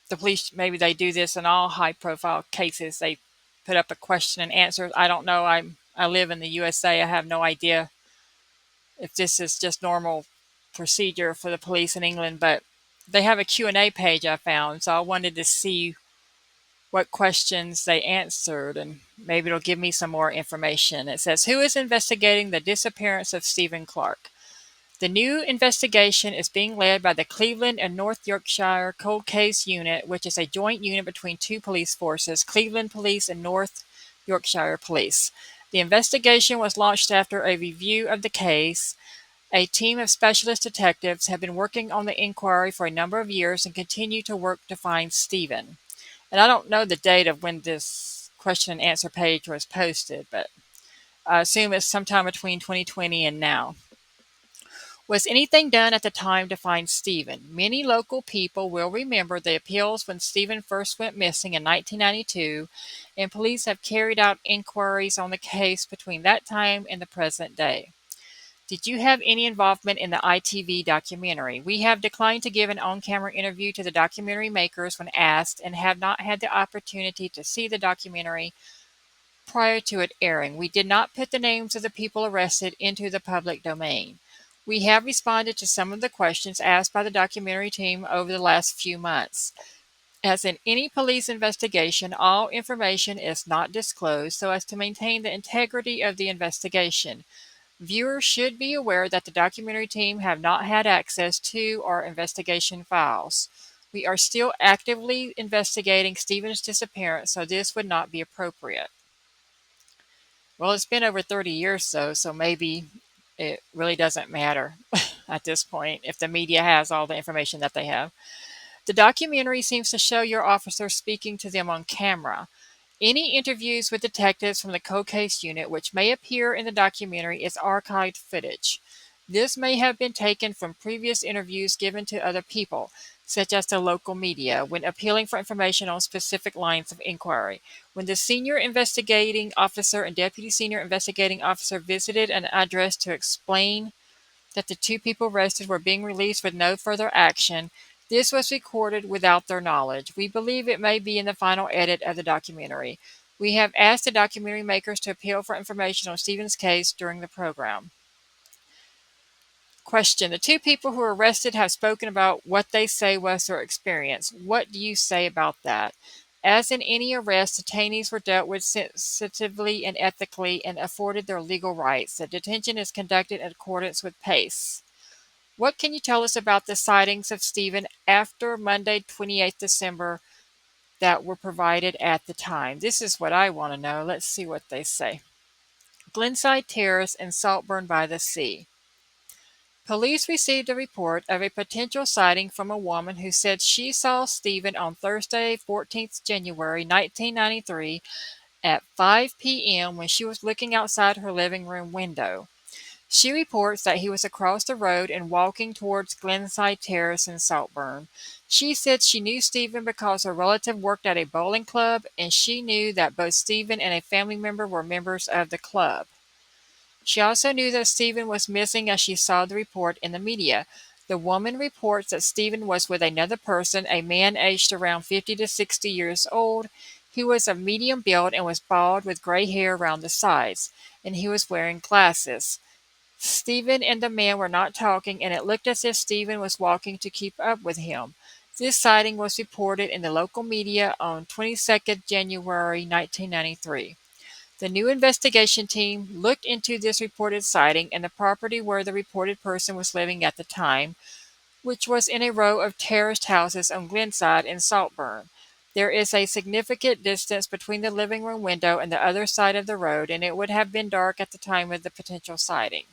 the police, maybe they do this in all high profile cases. They put up a question and answer. I don't know. I live in the USA. I have no idea if this is just normal procedure for the police in England, but they have a Q&A page I found. So I wanted to see what questions they answered, and maybe it'll give me some more information. It says, who is investigating the disappearance of Stephen Clark? The new investigation is being led by the Cleveland and North Yorkshire Cold Case Unit, which is a joint unit between two police forces, Cleveland Police and North Yorkshire Police. The investigation was launched after a review of the case. A team of specialist detectives have been working on the inquiry for a number of years and continue to work to find Stephen. And I don't know the date of when this question and answer page was posted, but I assume it's sometime between 2020 and now. Was anything done at the time to find Stephen? Many local people will remember the appeals when Stephen first went missing in 1992, and police have carried out inquiries on the case between that time and the present day. Did you have any involvement in the ITV documentary? We have declined to give an on-camera interview to the documentary makers when asked, and have not had the opportunity to see the documentary prior to it airing. We did not put the names of the people arrested into the public domain. We have responded to some of the questions asked by the documentary team over the last few months. As in any police investigation, all information is not disclosed so as to maintain the integrity of the investigation. Viewers should be aware that the documentary team have not had access to our investigation files. We are still actively investigating Stephen's disappearance, so this would not be appropriate. Well, it's been over 30 years, though, so maybe it really doesn't matter at this point if the media has all the information that they have. The documentary seems to show your officer speaking to them on camera. Any interviews with detectives from the cold case unit which may appear in the documentary is archived footage. This may have been taken from previous interviews given to other people, such as the local media, when appealing for information on specific lines of inquiry. When the senior investigating officer and deputy senior investigating officer visited an address to explain that the two people arrested were being released with no further action, this was recorded without their knowledge. We believe it may be in the final edit of the documentary. We have asked the documentary makers to appeal for information on Stephen's case during the program. Question. The two people who were arrested have spoken about what they say was their experience. What do you say about that? As in any arrest, detainees were dealt with sensitively and ethically and afforded their legal rights. The detention is conducted in accordance with PACE. What can you tell us about the sightings of Stephen after Monday, 28th December, that were provided at the time? This is what I want to know. Let's see what they say. Glenside Terrace and Saltburn by the Sea. Police received a report of a potential sighting from a woman who said she saw Stephen on Thursday, 14th January 1993 at 5 p.m. when she was looking outside her living room window. She reports that he was across the road and walking towards Glenside Terrace in Saltburn. She said she knew Stephen because her relative worked at a bowling club, and she knew that both Stephen and a family member were members of the club. She also knew that Stephen was missing as she saw the report in the media. The woman reports that Stephen was with another person, a man aged around 50 to 60 years old. He was of medium build and was bald with gray hair around the sides, and he was wearing glasses. Stephen and the man were not talking, and it looked as if Stephen was walking to keep up with him. This sighting was reported in the local media on 22nd January 1993. The new investigation team looked into this reported sighting and the property where the reported person was living at the time, which was in a row of terraced houses on Glenside in Saltburn. There is a significant distance between the living room window and the other side of the road, and it would have been dark at the time of the potential sighting.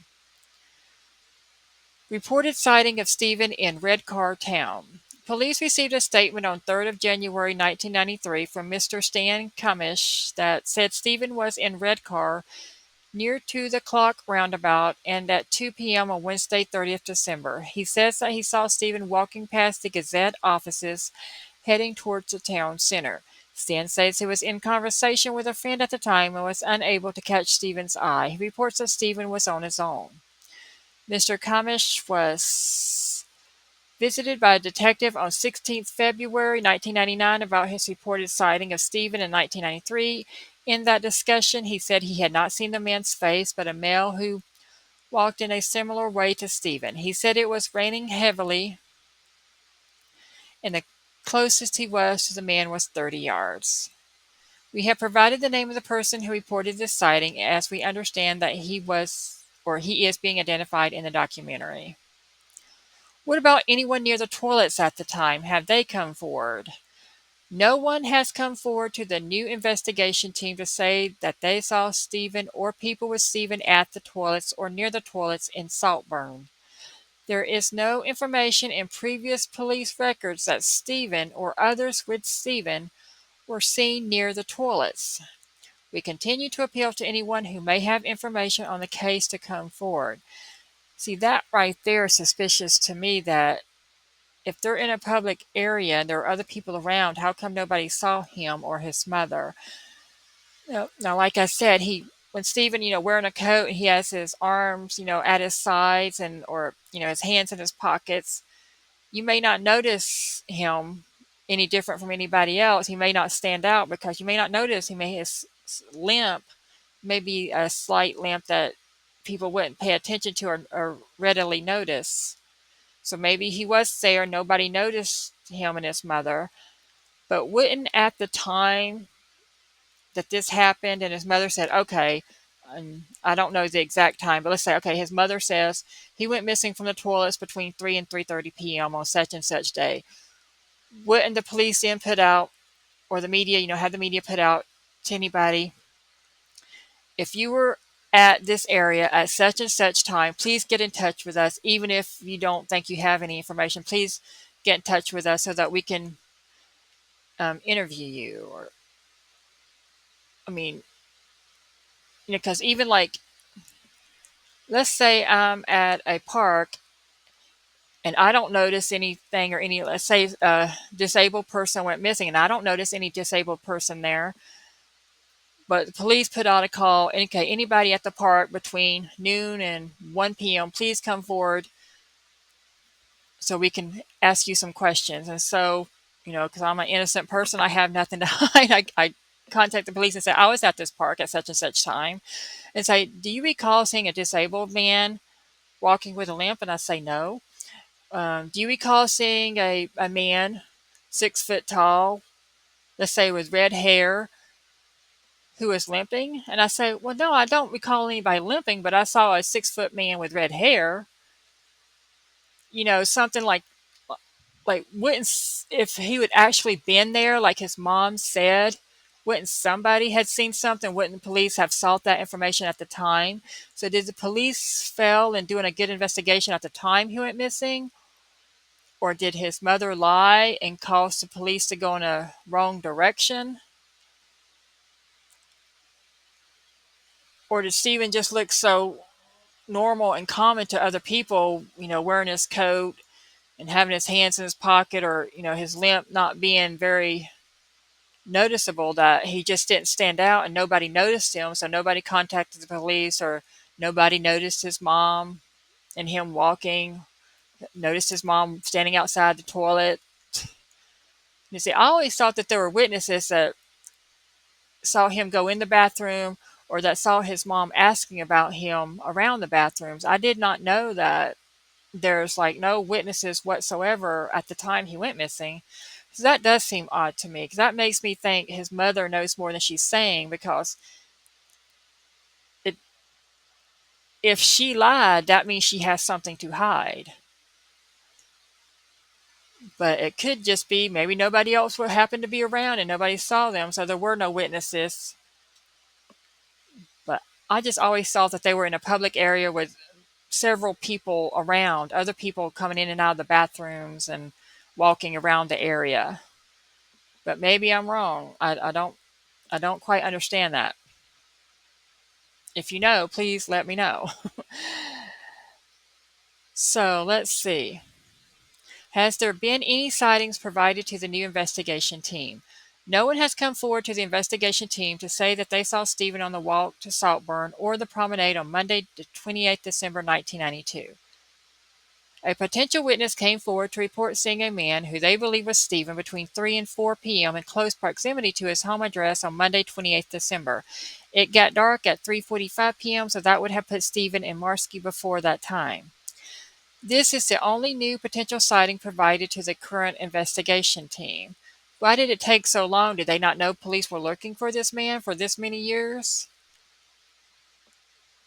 Reported sighting of Stephen in Redcar Town. Police received a statement on 3rd of January 1993 from Mr. Stan Cumish that said Stephen was in Redcar near to the clock roundabout and at 2 p.m. on Wednesday, 30th December. He says that he saw Stephen walking past the Gazette offices heading towards the town center. Stan says he was in conversation with a friend at the time and was unable to catch Stephen's eye. He reports that Stephen was on his own. Mr. Kamish was visited by a detective on 16th February 1999 about his reported sighting of Stephen in 1993. In that discussion, he said he had not seen the man's face, but a male who walked in a similar way to Stephen. He said it was raining heavily, and the closest he was to the man was 30 yards. We have provided the name of the person who reported this sighting, as we understand that he is being identified in the documentary. What about anyone near the toilets at the time? Have they come forward? No one has come forward to the new investigation team to say that they saw Stephen or people with Stephen at the toilets or near the toilets in Saltburn. There is no information in previous police records that Stephen or others with Stephen were seen near the toilets. We continue to appeal to anyone who may have information on the case to come forward. See, that right there is suspicious to me, that if they're in a public area and there are other people around, how come nobody saw him or his mother? Now, like I said, when Stephen, wearing a coat, he has his arms, at his sides or his hands in his pockets. You may not notice him any different from anybody else. He may not stand out because you may not notice he may his limp, maybe a slight limp that people wouldn't pay attention to or readily notice. So maybe he was there, nobody noticed him and his mother. But wouldn't, at the time that this happened and his mother said, okay, I don't know the exact time, but let's say, okay, his mother says he went missing from the toilets between 3 and 3:30 p.m. on such and such day. Wouldn't the police then put out, or the media, have the media put out to anybody, if you were at this area at such and such time, please get in touch with us. Even if you don't think you have any information, please get in touch with us so that we can interview you. Or, I mean, because even like, let's say I'm at a park and I don't notice anything or let's say a disabled person went missing and I don't notice any disabled person there, but the police put out a call, okay, anybody at the park between noon and 1 p.m., please come forward so we can ask you some questions. And so, because I'm an innocent person, I have nothing to hide. I contact the police and say, I was at this park at such and such time, and say, do you recall seeing a disabled man walking with a limp? And I say, no. Do you recall seeing a man 6 foot tall, let's say with red hair, who was limping? And I say, well, no, I don't recall anybody limping, but I saw a 6 foot man with red hair. Something like wouldn't, if he would actually been there like his mom said, wouldn't somebody had seen something? Wouldn't the police have sought that information at the time? So did the police fail in doing a good investigation at the time he went missing? Or did his mother lie and cause the police to go in a wrong direction? Or did Stephen just look so normal and common to other people, wearing his coat and having his hands in his pocket, or his limp not being very noticeable, that he just didn't stand out and nobody noticed him, so nobody contacted the police, or nobody noticed his mom and him walking, noticed his mom standing outside the toilet. You see, I always thought that there were witnesses that saw him go in the bathroom or that saw his mom asking about him around the bathrooms. I did not know that there's like no witnesses whatsoever at the time he went missing. So that does seem odd to me because that makes me think his mother knows more than she's saying because it, if she lied, that means she has something to hide. But it could just be maybe nobody else would happen to be around and nobody saw them, so there were no witnesses. But I just always thought that they were in a public area with several people around, other people coming in and out of the bathrooms and walking around the area. But maybe I'm wrong. I don't quite understand that. If you know, please let me know. So let's see. Has there been any sightings provided to the new investigation team? No one has come forward to the investigation team to say that they saw Stephen on the walk to Saltburn or the promenade on Monday, the 28th December 1992. A potential witness came forward to report seeing a man who they believe was Stephen between 3 and 4 p.m. in close proximity to his home address on Monday, 28th December. It got dark at 3:45 p.m., so that would have put Stephen in Marski before that time. This is the only new potential sighting provided to the current investigation team. Why did it take so long? Did they not know police were looking for this man for this many years?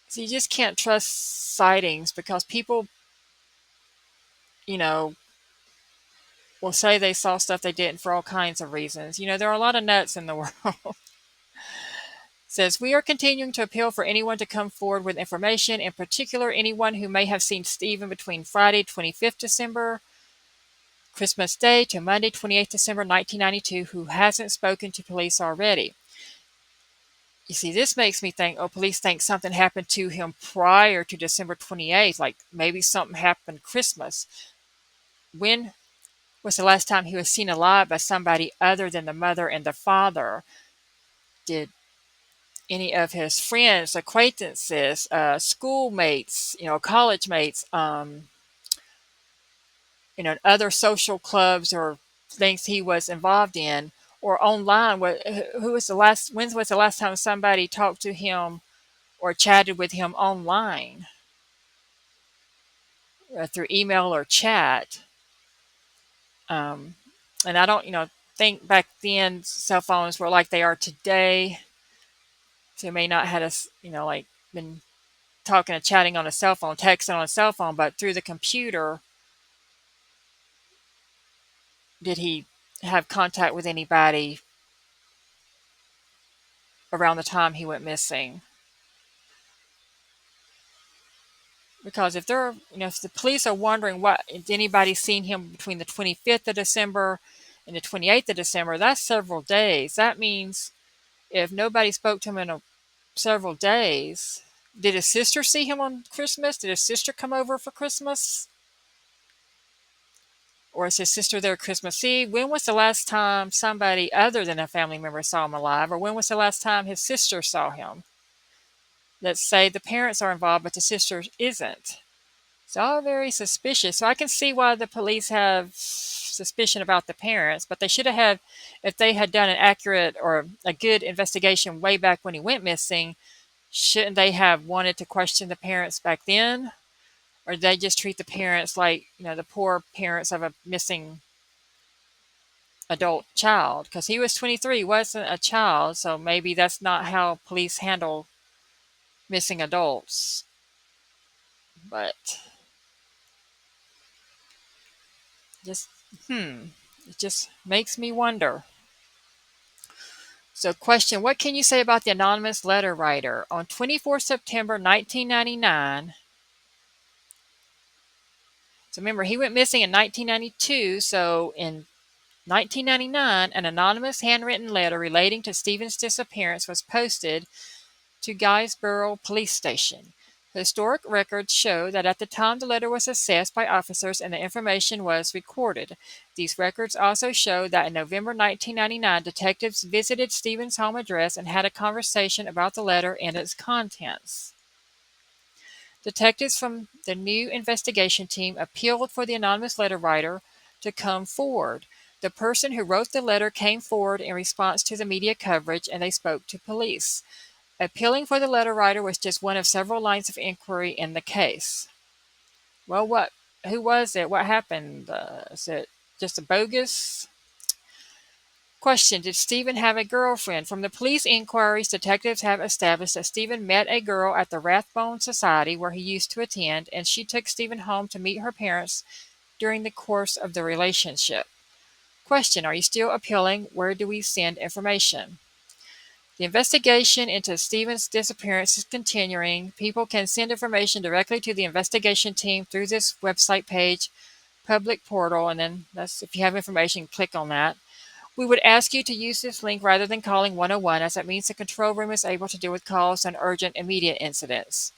So you just can't trust sightings because people, you know, will say they saw stuff they didn't for all kinds of reasons. There are a lot of nuts in the world. Says, we are continuing to appeal for anyone to come forward with information, in particular anyone who may have seen Stephen between Friday, 25th December, Christmas Day, to Monday, 28th December, 1992, who hasn't spoken to police already. You see, this makes me think, police think something happened to him prior to December 28th, like maybe something happened Christmas. When was the last time he was seen alive by somebody other than the mother and the father? Did any of his friends, acquaintances, schoolmates, college mates, other social clubs or things he was involved in, or online? Who was the last? When was the last time somebody talked to him or chatted with him online, through email or chat? Um, and I don't, think back then cell phones were like they are today. So he may not had us, like been talking and chatting on a cell phone, texting on a cell phone, but through the computer, did he have contact with anybody around the time he went missing? Because if the police are wondering what, if anybody seen him between the 25th of December and the 28th of December, that's several days. That means if nobody spoke to him in several days, did his sister see him on Christmas? Did his sister come over for Christmas? Or is his sister there Christmas Eve? When was the last time somebody other than a family member saw him alive? Or when was the last time his sister saw him? Let's say the parents are involved, but the sister isn't. It's all very suspicious. So I can see why the police have suspicion about the parents, but they should have had, if they had done an accurate or a good investigation way back when he went missing, shouldn't they have wanted to question the parents back then? Or did they just treat the parents like, the poor parents of a missing adult child? Because he was 23, he wasn't a child, so maybe that's not how police handle missing adults. But just, it just makes me wonder. So, question, what can you say about the anonymous letter writer? On 24 September 1999, so remember, he went missing in 1992, so in 1999, an anonymous handwritten letter relating to Stephen's disappearance was posted to Guysborough Police Station. Historic records show that at the time the letter was assessed by officers and the information was recorded. These records also show that in November 1999, detectives visited Stephen's home address and had a conversation about the letter and its contents. Detectives from the new investigation team appealed for the anonymous letter writer to come forward. The person who wrote the letter came forward in response to the media coverage and they spoke to police. Appealing for the letter writer was just one of several lines of inquiry in the case. Well, what? Who was it? What happened? Is it just a bogus? Question: did Stephen have a girlfriend? From the police inquiries, detectives have established that Stephen met a girl at the Rathbone Society where he used to attend, and she took Stephen home to meet her parents during the course of the relationship. Question: are you still appealing? Where do we send information? The investigation into Stephen's disappearance is continuing. People can send information directly to the investigation team through this website page, public portal, and then that's if you have information, click on that. We would ask you to use this link rather than calling 101, as that means the control room is able to deal with calls and urgent immediate incidents.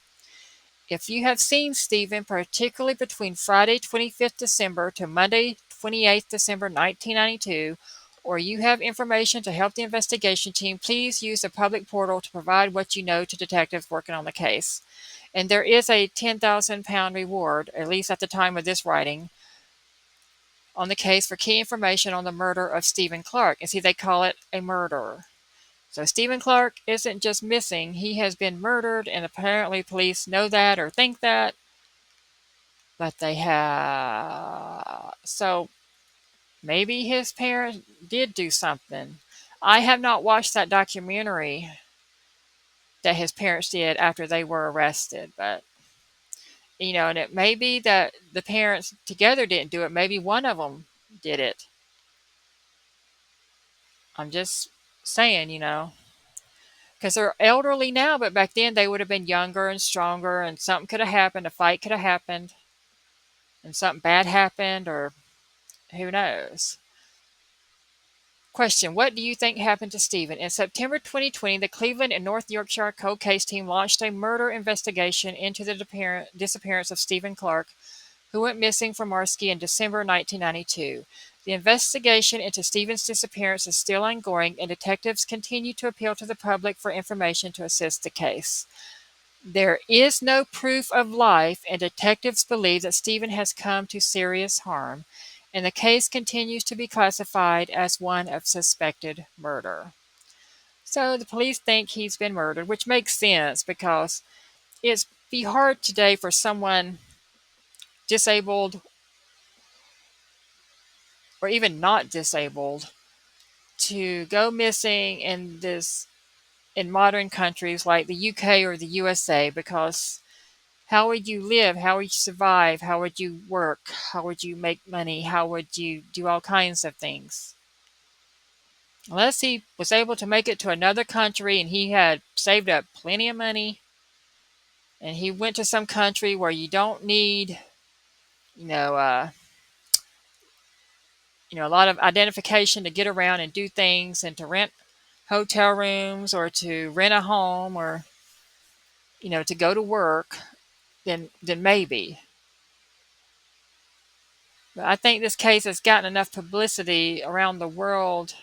If you have seen Stephen, particularly between Friday 25th December to Monday 28th December 1992, or you have information to help the investigation team, please use the public portal to provide what you know to detectives working on the case. And there is a £10,000 reward, at least at the time of this writing, on the case for key information on the murder of Stephen Clark. And see, they call it a murder. So Stephen Clark isn't just missing, he has been murdered, and apparently police know that or think that, but they have. So maybe his parents did do something. I have not watched that documentary that his parents did after they were arrested, but and it may be that the parents together didn't do it. Maybe one of them did it. I'm just saying, because they're elderly now, but back then they would have been younger and stronger, and something could have happened. A fight could have happened, and something bad happened, or who knows. Question: what do you think happened to Stephen? In September 2020, the Cleveland and North Yorkshire cold case team launched a murder investigation into the disappearance of Stephen Clark, who went missing from Marski in December 1992. The investigation into Stephen's disappearance is still ongoing, and detectives continue to appeal to the public for information to assist the case. There is no proof of life, and detectives believe that Stephen has come to serious harm, and the case continues to be classified as one of suspected murder. So the police think he's been murdered, which makes sense because it's be hard today for someone disabled or even not disabled to go missing in modern countries like the UK or the USA, because how would you live? How would you survive? How would you work? How would you make money? How would you do all kinds of things? Unless he was able to make it to another country and he had saved up plenty of money and he went to some country where you don't need, you know, uh, a lot of identification to get around and do things and to rent hotel rooms or to rent a home or, to go to work, then maybe. But I think this case has gotten enough publicity around the world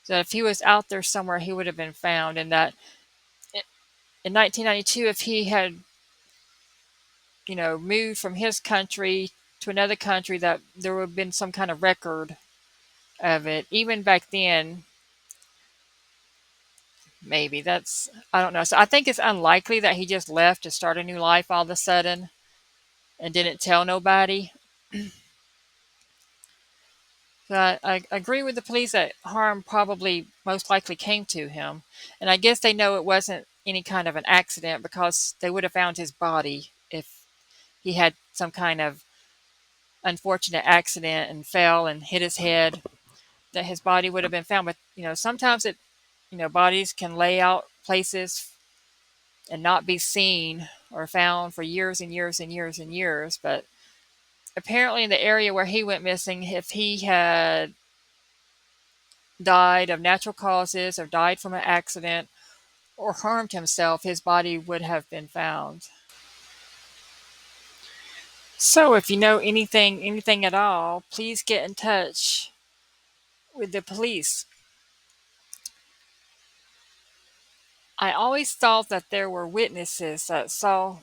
that if he was out there somewhere, he would have been found. And that in 1992, if he had, moved from his country to another country, that there would have been some kind of record of it. Even back then, maybe I don't know. So I think it's unlikely that he just left to start a new life all of a sudden and didn't tell nobody. So I agree with the police that harm probably most likely came to him. And I guess they know it wasn't any kind of an accident because they would have found his body if he had some kind of unfortunate accident and fell and hit his head, that his body would have been found. But, sometimes bodies can lay out places and not be seen or found for years and years and years and years. But apparently in the area where he went missing, if he had died of natural causes or died from an accident or harmed himself, his body would have been found. So if you know anything at all, please get in touch with the police. I always thought that there were witnesses that saw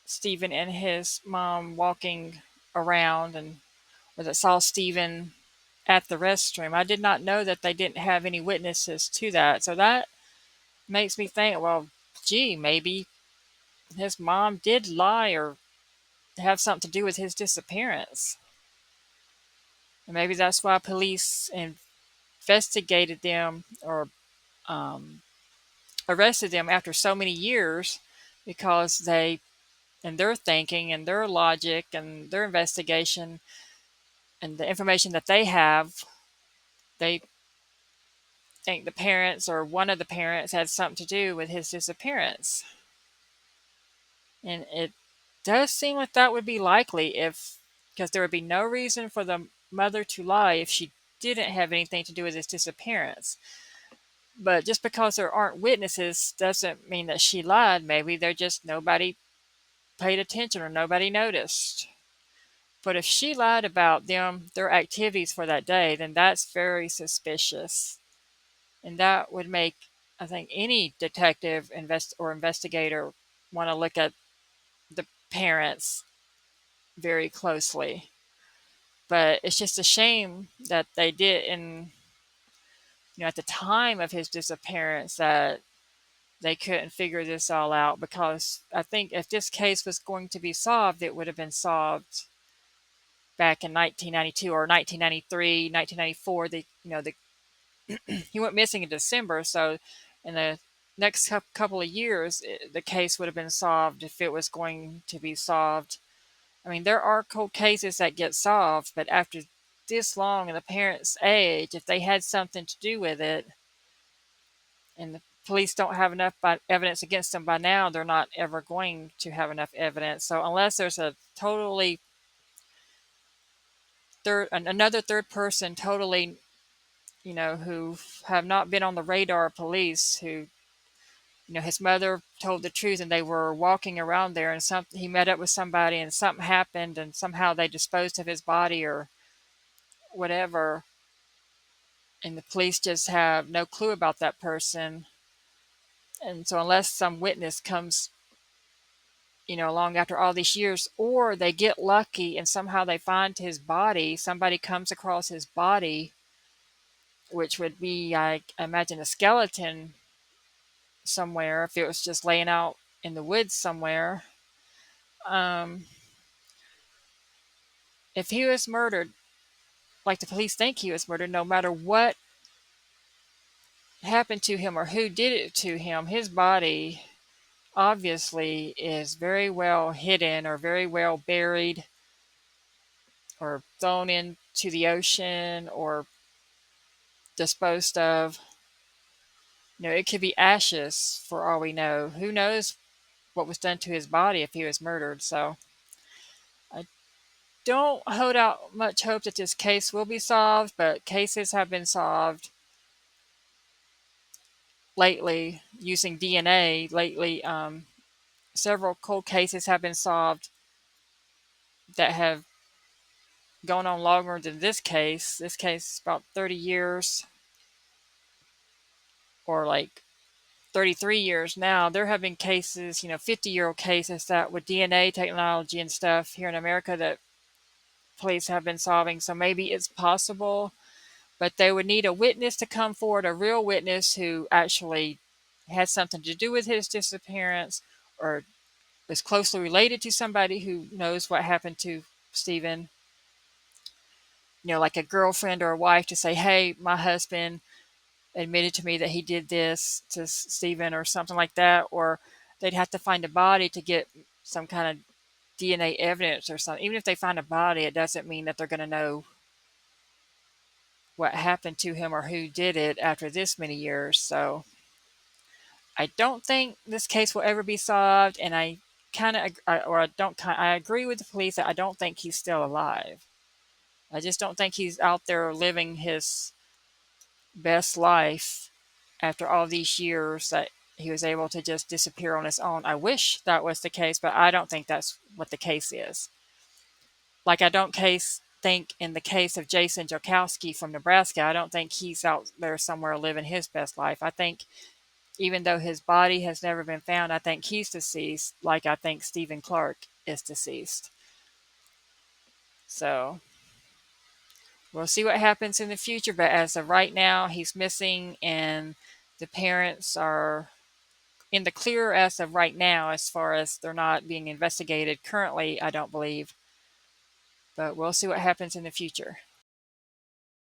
Stephen and his mom walking around or that saw Stephen at the restroom. I did not know that they didn't have any witnesses to that. So that makes me think, well, gee, maybe his mom did lie or have something to do with his disappearance. And maybe that's why police investigated them or um, arrested them after so many years, because they, and their thinking and their logic and their investigation and the information that they have, they think the parents or one of the parents had something to do with his disappearance. And it does seem like that would be likely, if, because there would be no reason for the mother to lie if she didn't have anything to do with his disappearance. But just because there aren't witnesses doesn't mean that she lied. Maybe they're just, nobody paid attention or nobody noticed. But if she lied about them, their activities for that day, then that's very suspicious. And that would make, I think, any detective or investigator want to look at the parents very closely. But it's just a shame that they did in, at the time of his disappearance, that they couldn't figure this all out, because I think if this case was going to be solved, it would have been solved back in 1992 or 1993, 1994. He went missing in December, so in the next couple of years, the case would have been solved if it was going to be solved. I mean, there are cold cases that get solved, but after this long and the parents' age, if they had something to do with it, and the police don't have enough evidence against them by now, they're not ever going to have enough evidence. So unless there's a totally another third person, totally, who have not been on the radar of police, who, his mother told the truth and they were walking around there, and he met up with somebody and something happened and somehow they disposed of his body or whatever, and the police just have no clue about that person. And so unless some witness comes, along after all these years, or they get lucky and somehow they find his body, somebody comes across his body, which would be, I imagine, a skeleton somewhere, if it was just laying out in the woods somewhere. Um, if he was murdered, like the police think he was murdered, no matter what happened to him or who did it to him, his body obviously is very well hidden or very well buried or thrown into the ocean or disposed of. It could be ashes for all we know. Who knows what was done to his body if he was murdered? So I don't hold out much hope that this case will be solved, but cases have been solved lately using DNA. Lately, several cold cases have been solved that have gone on longer than this case. This case is about 30 years or like 33 years now. There have been cases, 50-year-old cases that with DNA technology and stuff here in America that police have been solving. So maybe it's possible, but they would need a witness to come forward, a real witness who actually had something to do with his disappearance or is closely related to somebody who knows what happened to Stephen. Like a girlfriend or a wife to say, hey, my husband admitted to me that he did this to Stephen or something like that. Or they'd have to find a body to get some kind of DNA evidence or something. Even if they find a body, it doesn't mean that they're going to know what happened to him or who did it after this many years. So I don't think this case will ever be solved. And I kind of, or I don't, I agree with the police that I don't think he's still alive. I just don't think he's out there living his best life after all these years, that he was able to just disappear on his own. I wish that was the case, but I don't think that's what the case is. Like, I don't think in the case of Jason Jokowski from Nebraska, I don't think he's out there somewhere living his best life. I think even though his body has never been found, I think he's deceased, like I think Stephen Clark is deceased. So we'll see what happens in the future, but as of right now, he's missing, and the parents are in the clear as of right now, as far as they're not being investigated currently, I don't believe. But we'll see what happens in the future.